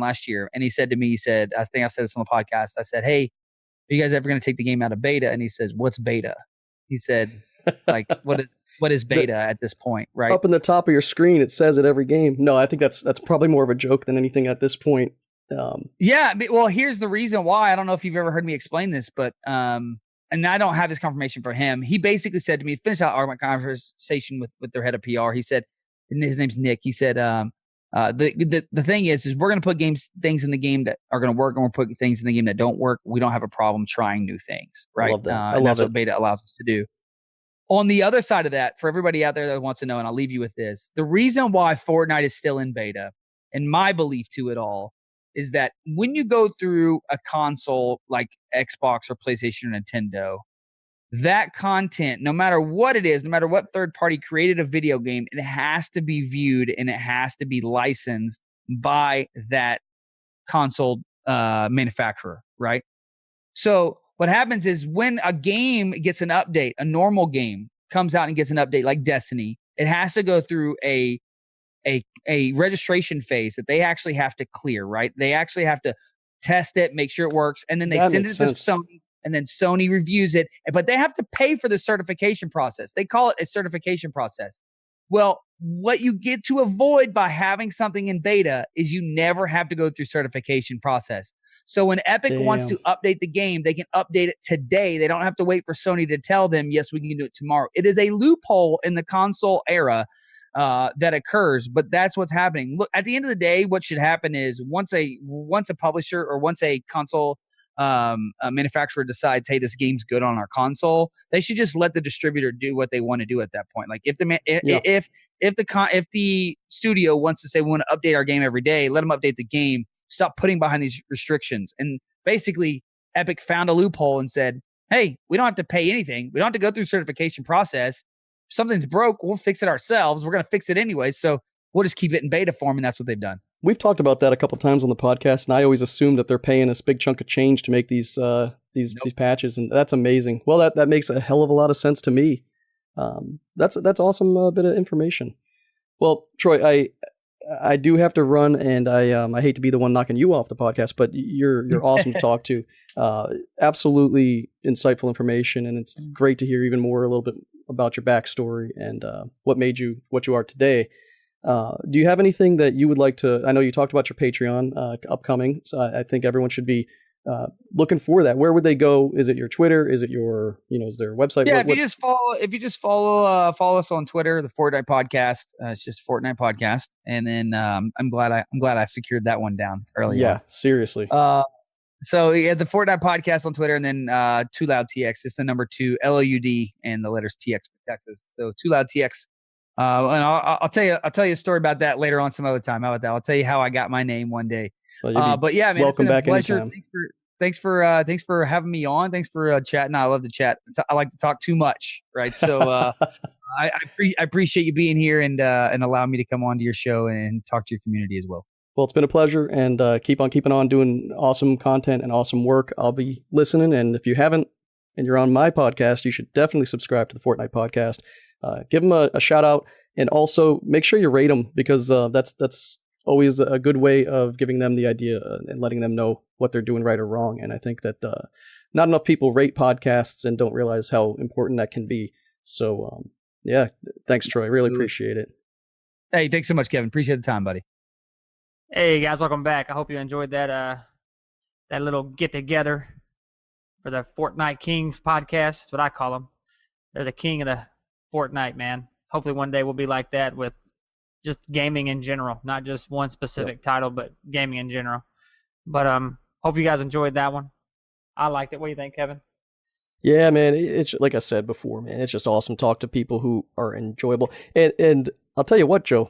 last year. And he said to me, I think I've said this on the podcast. I said, hey, are you guys ever going to take the game out of beta? And he says, what's beta? He said, like, what is beta at this point, right? Up in the top of your screen, it says it every game. No, I think that's probably more of a joke than anything at this point. Yeah, well, here's the reason why. I don't know if you've ever heard me explain this, but and I don't have this confirmation for him. He basically said to me, finish out our conversation with their head of PR. He said, and his name's Nick. He said, the thing is we're going to put things in the game that are going to work, and we're putting things in the game that don't work. We don't have a problem trying new things, right? I love that. And that's what beta allows us to do. On the other side of that, for everybody out there that wants to know, and I'll leave you with this, the reason why Fortnite is still in beta, and my belief to it all, is that when you go through a console like Xbox or PlayStation or Nintendo, that content, no matter what it is, no matter what third party created a video game, it has to be viewed and it has to be licensed by that console manufacturer, right? So what happens is when a game gets an update, a normal game comes out and gets an update like Destiny, it has to go through a registration phase that they actually have to clear, right? They actually have to test it, make sure it works, and then they send it to Sony, and then Sony reviews it. But they have to pay for the certification process. They call it a certification process. Well, what you get to avoid by having something in beta is you never have to go through certification process. So when Epic wants to update the game, they can update it today. They don't have to wait for Sony to tell them, yes, we can do it tomorrow. It is a loophole in the console era that occurs, but that's what's happening. Look, at the end of the day, what should happen is once a publisher or once a console manufacturer decides, hey, this game's good on our console, they should just let the distributor do what they want to do at that point. Like if the studio wants to say we want to update our game every day, let them update the game. Stop putting behind these restrictions. And basically, Epic found a loophole and said, hey, we don't have to pay anything. We don't have to go through certification process. If something's broke, we'll fix it ourselves. We're going to fix it anyway. So we'll just keep it in beta form, and that's what they've done. We've talked about that a couple times on the podcast, and I always assume that they're paying this big chunk of change to make these patches, and that's amazing. Well, that makes a hell of a lot of sense to me. That's awesome bit of information. Well, Troy, I do have to run, and I hate to be the one knocking you off the podcast, but you're awesome to talk to. Absolutely insightful information, and it's great to hear even more a little bit about your backstory and what made you what you are today. Do you have anything that you would like to? I know you talked about your Patreon upcoming, so I think everyone should be looking for that. Where would they go? Is it your Twitter? Is it your, is there a website? Yeah, if you just follow us on Twitter, the Fortnite Podcast. It's just Fortnite Podcast, and then I'm glad I secured that one down early. Yeah, on. Seriously. So yeah, the Fortnite Podcast on Twitter, and then 2LoudTX. It's the number 2 LOUD and the letters TX for Texas. So 2LoudTX. And I'll tell you a story about that later on some other time. How about that? I'll tell you how I got my name one day. Well, but yeah, man, welcome back anytime. Thanks for having me on. Thanks for chatting. I love to chat. I like to talk too much, right? So I appreciate you being here and allowing me to come on to your show and talk to your community as well. Well, it's been a pleasure, and keep on keeping on doing awesome content and awesome work. I'll be listening, and if you haven't and you're on my podcast, you should definitely subscribe to the Fortnite Podcast. Give them a shout out, and also make sure you rate them, because that's always a good way of giving them the idea and letting them know what they're doing right or wrong. And I think that not enough people rate podcasts and don't realize how important that can be. So yeah, thanks, Troy. Really appreciate it. Hey, thanks so much, Kevin. Appreciate the time, buddy. Hey guys, welcome back. I hope you enjoyed that little get together. for the Fortnite Kings podcast. That's what I call them. They're the king of the Fortnite, man. Hopefully one day we'll be like that with just gaming in general, not just one specific title, but gaming in general. But hope you guys enjoyed that one. I liked it. What do you think, Kevin? Yeah, man. It's like I said before, man. It's just awesome to talk to people who are enjoyable. And I'll tell you what, Joe,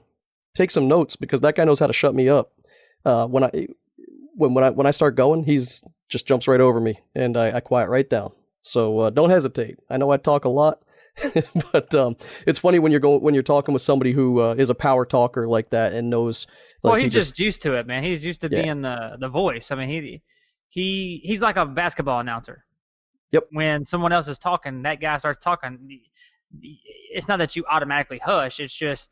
take some notes because that guy knows how to shut me up. When I start going, he's just jumps right over me, and I quiet right down. So don't hesitate. I know I talk a lot, but it's funny when you're talking with somebody who is a power talker like that and knows. Like, well, he's just used to it, man. He's used to being the voice. I mean, he's like a basketball announcer. Yep. When someone else is talking, that guy starts talking. It's not that you automatically hush. It's just,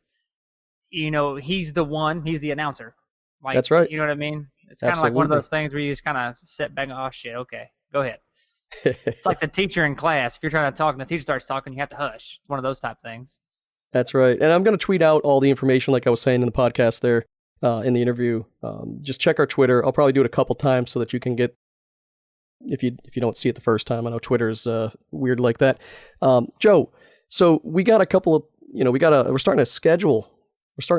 he's the announcer. Like, that's right. You know what I mean? It's kind of like one of those things where you just kind of sit back and, oh, shit, okay, go ahead. It's like the teacher in class. If you're trying to talk and the teacher starts talking, you have to hush. It's one of those type things. That's right. And I'm going to tweet out all the information like I was saying in the podcast there in the interview. Just check our Twitter. I'll probably do it a couple times so that you can get, if you don't see it the first time. I know Twitter is weird like that. Joe, so we got a couple of, we're starting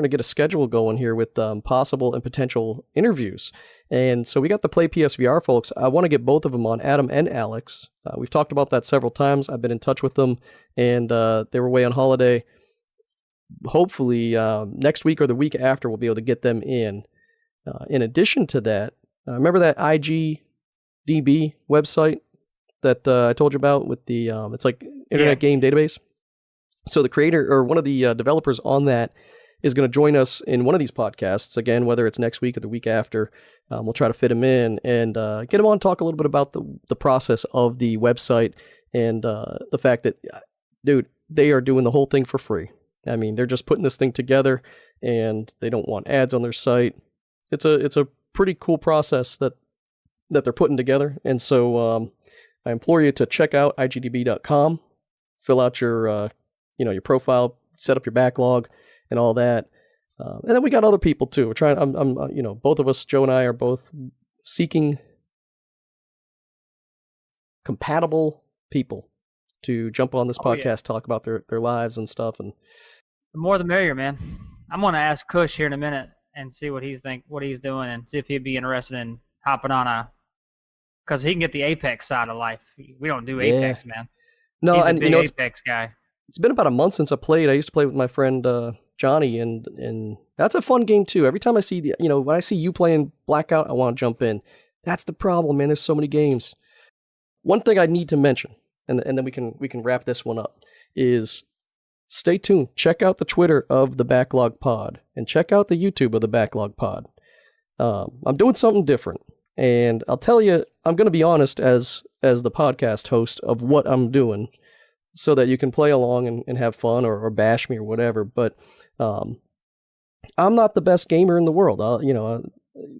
to get a schedule going here with possible and potential interviews. And so we got the Play PSVR folks. I want to get both of them on, Adam and Alex. We've talked about that several times. I've been in touch with them, and they were away on holiday. Hopefully next week or the week after, we'll be able to get them in. In addition to that, remember that IGDB website that I told you about with the, it's like Internet Game Database? So the creator, or one of the developers on that, is going to join us in one of these podcasts, again, whether it's next week or the week after. We'll try to fit him in and get him on, talk a little bit about the process of the website and the fact that, dude, they are doing the whole thing for free. I mean, they're just putting this thing together and they don't want ads on their site. It's a pretty cool process that they're putting together. And so I implore you to check out igdb.com, fill out your profile, set up your backlog, and all that. And then we got other people too. We're trying, both of us, Joe and I, are both seeking compatible people to jump on this podcast, talk about their lives and stuff. And the more the merrier, man. I'm going to ask Kush here in a minute and see what he's doing, and see if he'd be interested in hopping on because he can get the Apex side of life. We don't do Apex, man. No, he's and a big Apex guy. It's been about a month since I played. I used to play with my friend Johnny, and that's a fun game too. Every time I see when I see you playing Blackout, I want to jump in. That's the problem, man. There's so many games. One thing I need to mention, and then we can wrap this one up, is stay tuned. Check out the Twitter of the Backlog Pod, and check out the YouTube of the Backlog Pod. I'm doing something different, and I'll tell you, I'm going to be honest as the podcast host of what I'm doing, so that you can play along and have fun or bash me or whatever. But I'm not the best gamer in the world. I'll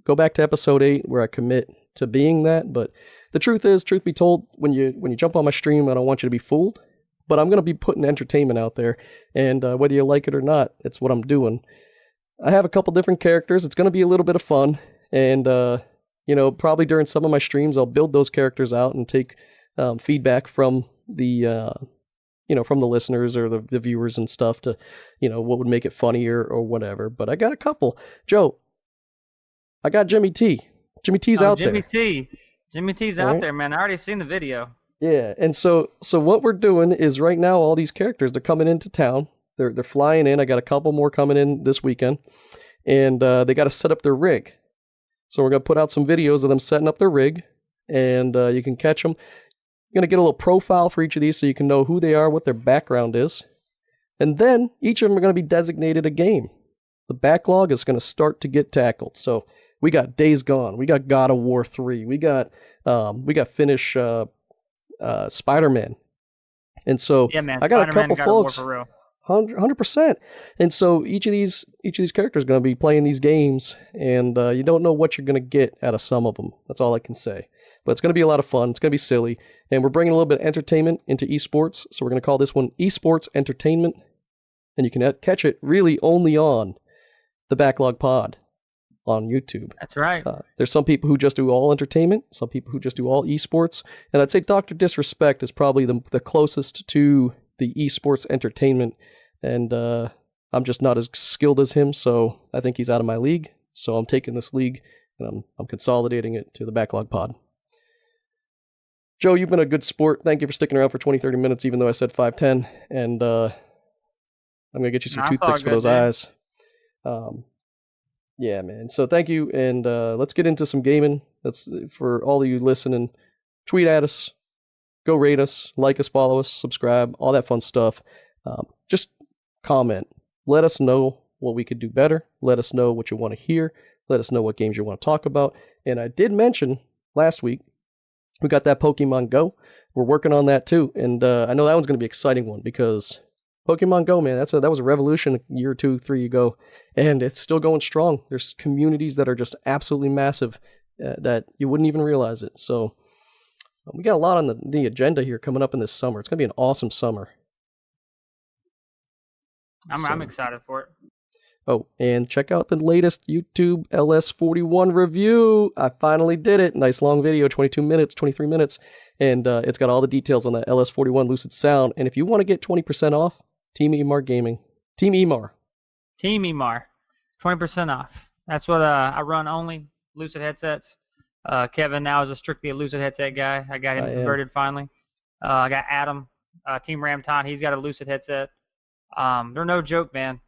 go back to episode 8 where I commit to being that. But the truth be told, when you jump on my stream, I don't want you to be fooled. But I'm going to be putting entertainment out there. And whether you like it or not, it's what I'm doing. I have a couple different characters. It's going to be a little bit of fun. And, probably during some of my streams, I'll build those characters out and take feedback from the from the listeners or the viewers and stuff to, what would make it funnier or whatever. But I got a couple. Joe, I got Jimmy T. Jimmy T's out there. Jimmy T's out there, man. I already seen the video. Yeah, and so what we're doing is right now all these characters, they're coming into town. They're flying in. I got a couple more coming in this weekend. And they got to set up their rig. So we're going to put out some videos of them setting up their rig. And you can catch them. You're going to get a little profile for each of these so you can know who they are, what their background is. And then each of them are going to be designated a game. The backlog is going to start to get tackled. So we got Days Gone. We got God of War 3. We got finish Spider-Man. And so I got a couple folks. 100%. And so each of these characters are going to be playing these games, and you don't know what you're going to get out of some of them. That's all I can say. But it's going to be a lot of fun. It's going to be silly. And we're bringing a little bit of entertainment into esports. So we're going to call this one Esports Entertainment. And you can catch it really only on the Backlog Pod. on YouTube. That's right. There's some people who just do all entertainment, some people who just do all esports, and I'd say Dr. Disrespect is probably the closest to the esports entertainment, and I'm just not as skilled as him, so I think he's out of my league. So I'm taking this league and I'm consolidating it to the Backlog Pod. Joe, you've been a good sport. Thank you for sticking around for 20-30 minutes, even though I said 5-10, and I'm gonna get you some toothpicks for those eyes. Yeah, man. So thank you, and let's get into some gaming. That's for all of you listening. Tweet at us, go rate us, like us, follow us, subscribe, all that fun stuff. Just comment. Let us know what we could do better. Let us know what you want to hear. Let us know what games you want to talk about. And I did mention last week we got that Pokemon Go. We're working on that too, and I know that one's going to be an exciting one because Pokemon Go, man, that was a revolution a year or 2, 3 ago, and it's still going strong. There's communities that are just absolutely massive that you wouldn't even realize it. So we got a lot on the agenda here coming up in this summer. It's going to be an awesome summer. I'm excited for it. Oh, and check out the latest YouTube LS41 review. I finally did it. Nice long video, 22 minutes, 23 minutes. And it's got all the details on the LS41 Lucid Sound. And if you want to get 20% off, Team Emar Gaming. Team Emar. Team Emar. 20% off. That's what I run only, Lucid headsets. Kevin now is strictly a Lucid headset guy. I got him converted finally. I got Adam, Team Ramton. He's got a Lucid headset. They're no joke, man.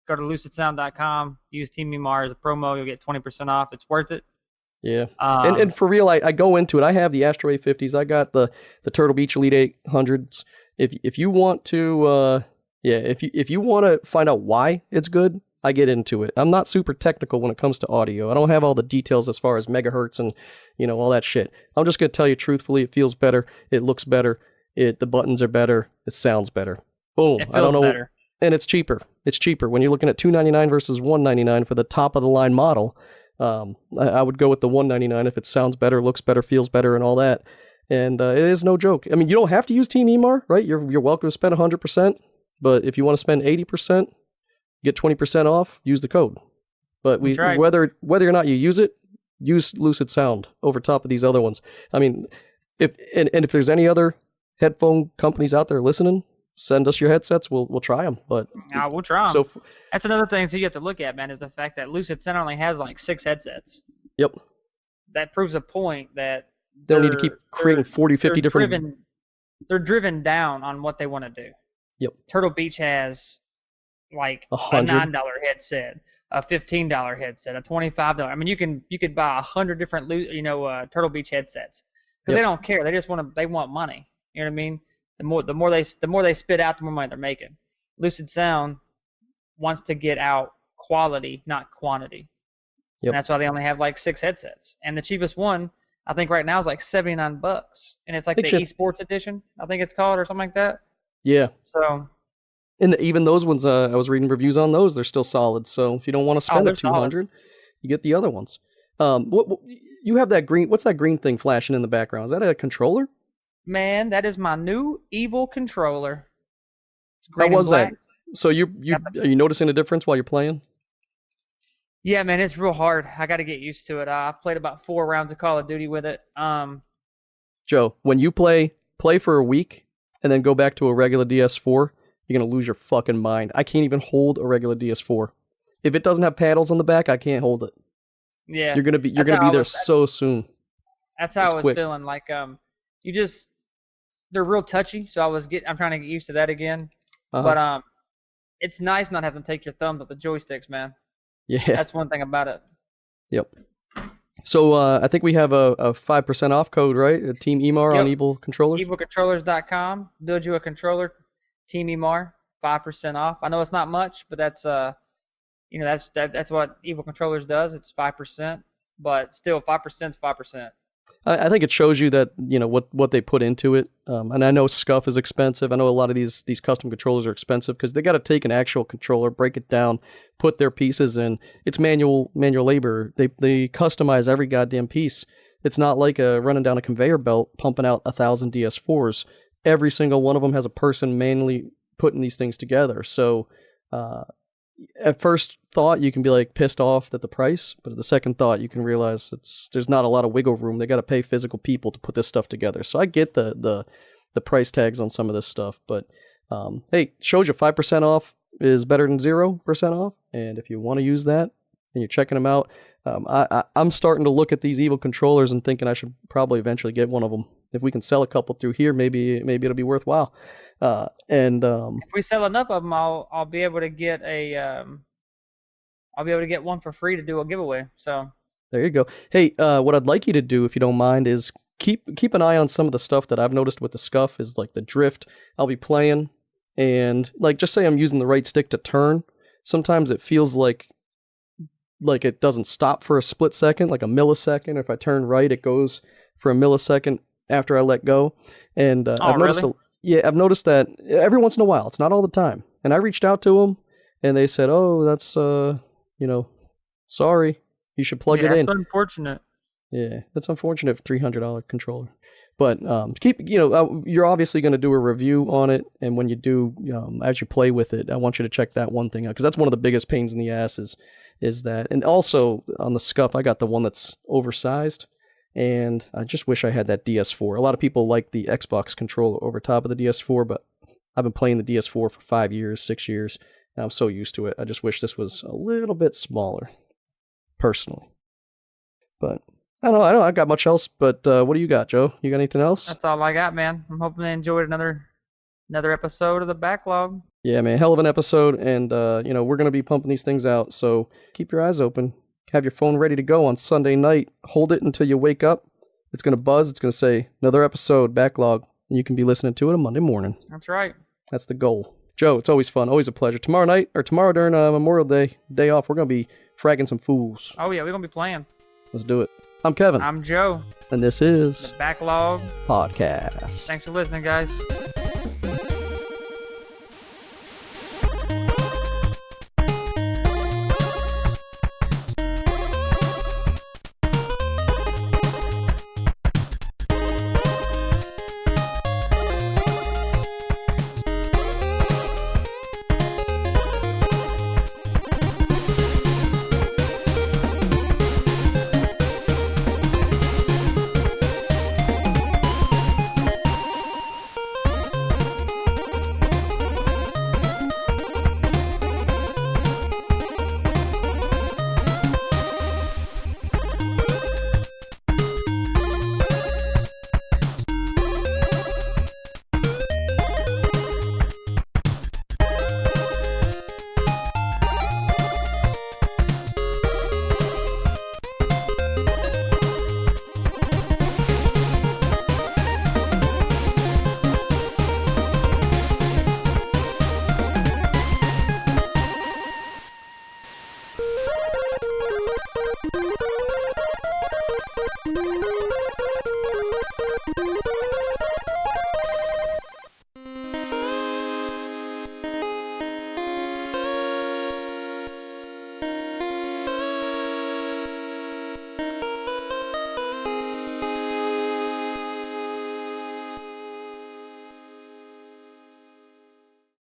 Go to lucidsound.com, use Team Emar as a promo, you'll get 20% off. It's worth it. Yeah. And for real, I go into it. I have the Astro 850s. I got the Turtle Beach Elite 800s. If you want to if you want to find out why it's good, I get into it. I'm not super technical when it comes to audio. I don't have all the details as far as megahertz and all that shit. I'm just going to tell you truthfully, it feels better, it looks better, the buttons are better, it sounds better. Boom. It feels better. And it's cheaper. It's cheaper. When you're looking at $299 versus $199 for the top of the line model, I would go with the $199 if it sounds better, looks better, feels better, and all that. And it is no joke. I mean, you don't have to use Team Emar, right? You're welcome to spend 100%, but if you want to spend 80%, get 20% off, use the code. But whether or not you use it, use Lucid Sound over top of these other ones. I mean, if there's any other headphone companies out there listening, send us your headsets. We'll try them. But we'll try them. So that's another thing you have to look at, man, is the fact that Lucid Sound only has like 6 headsets. Yep. That proves a point that they don't need to keep creating 40, 50 different. They're driven down on what they want to do. Yep. Turtle Beach has like a $9 headset, a $15 headset, a $25. I mean, you could buy 100 different Turtle Beach headsets because they don't care. They just want money. You know what I mean? The more they spit out, the more money they're making. Lucid Sound wants to get out quality, not quantity. Yep. And that's why they only have like 6 headsets. And the cheapest one, I think right now, is like $79, and it's like the esports edition, I think it's called, or something like that. Yeah. So. And even those ones, I was reading reviews on those. They're still solid. So if you don't want to spend the $200, you get the other ones. What you have that green? What's that green thing flashing in the background? Is that a controller? Man, that is my new evil controller. How was that? So are you noticing a difference while you're playing? Yeah, man, it's real hard. I got to get used to it. I've played about 4 rounds of Call of Duty with it. Joe, when you play for a week and then go back to a regular DS4, you're gonna lose your fucking mind. I can't even hold a regular DS4. If it doesn't have paddles on the back, I can't hold it. Yeah, you're gonna be there so soon. That's how I was feeling. Like they're real touchy, so I'm trying to get used to that again. But it's nice not having to take your thumbs off the joysticks, man. Yeah, that's one thing about it. Yep. So I think we have a 5% off code, right? A Team Emar on Evil Controllers. EvilControllers.com. Build you a controller. Team Emar, 5% off. I know it's not much, but that's that's what Evil Controllers does. It's 5%, but still 5% is 5%. I think it shows you that what they put into it. And I know scuff is expensive. I know a lot of these custom controllers are expensive because they got to take an actual controller, break it down, put their pieces in. It's manual labor. They customize every goddamn piece. It's not like running down a conveyor belt pumping out 1,000 DS4s. Every single one of them has a person manually putting these things together. So at first thought you can be like pissed off at the price, but at the second thought you can realize there's not a lot of wiggle room. They got to pay physical people to put this stuff together. So I get the price tags on some of this stuff, but hey, shows you 5% off is better than 0% off. And if you want to use that and you're checking them out, I'm starting to look at these evil controllers and thinking I should probably eventually get one of them. If we can sell a couple through here, maybe it'll be worthwhile. If we sell enough of them, I'll be able to get one for free to do a giveaway. So there you go. Hey, what I'd like you to do, if you don't mind, is keep an eye on some of the stuff that I've noticed with the scuff is like the drift. I'll be playing and like just say I'm using the right stick to turn. Sometimes it feels like it doesn't stop for a split second, like a millisecond. If I turn right, it goes for a millisecond after I let go. And I've noticed I've noticed that every once in a while. It's not all the time. And I reached out to them and they said, "Oh, that's sorry. You should plug it in." That's unfortunate. Yeah, that's unfortunate. $300 controller, but you're obviously going to do a review on it, and when you do, as you play with it, I want you to check that one thing out because that's one of the biggest pains in the ass is that. And also on the scuff, I got the one that's oversized, and I just wish I had that DS4. A lot of people like the Xbox controller over top of the DS4, but I've been playing the DS4 for 5 years, 6 years, and I'm so used to it. I just wish this was a little bit smaller, personally, but. I don't got much else, but what do you got, Joe? You got anything else? That's all I got, man. I'm hoping they enjoyed another episode of the Backlog. Yeah, man, hell of an episode, and we're gonna be pumping these things out, so keep your eyes open. Have your phone ready to go on Sunday night. Hold it until you wake up. It's gonna buzz. It's gonna say another episode, Backlog, and you can be listening to it on Monday morning. That's right. That's the goal. Joe, it's always fun, always a pleasure. Tomorrow during Memorial Day off, we're gonna be fragging some fools. Oh yeah, we're gonna be playing. Let's do it. I'm Kevin. I'm Joe. And this is the Backlog Podcast. Thanks for listening, guys.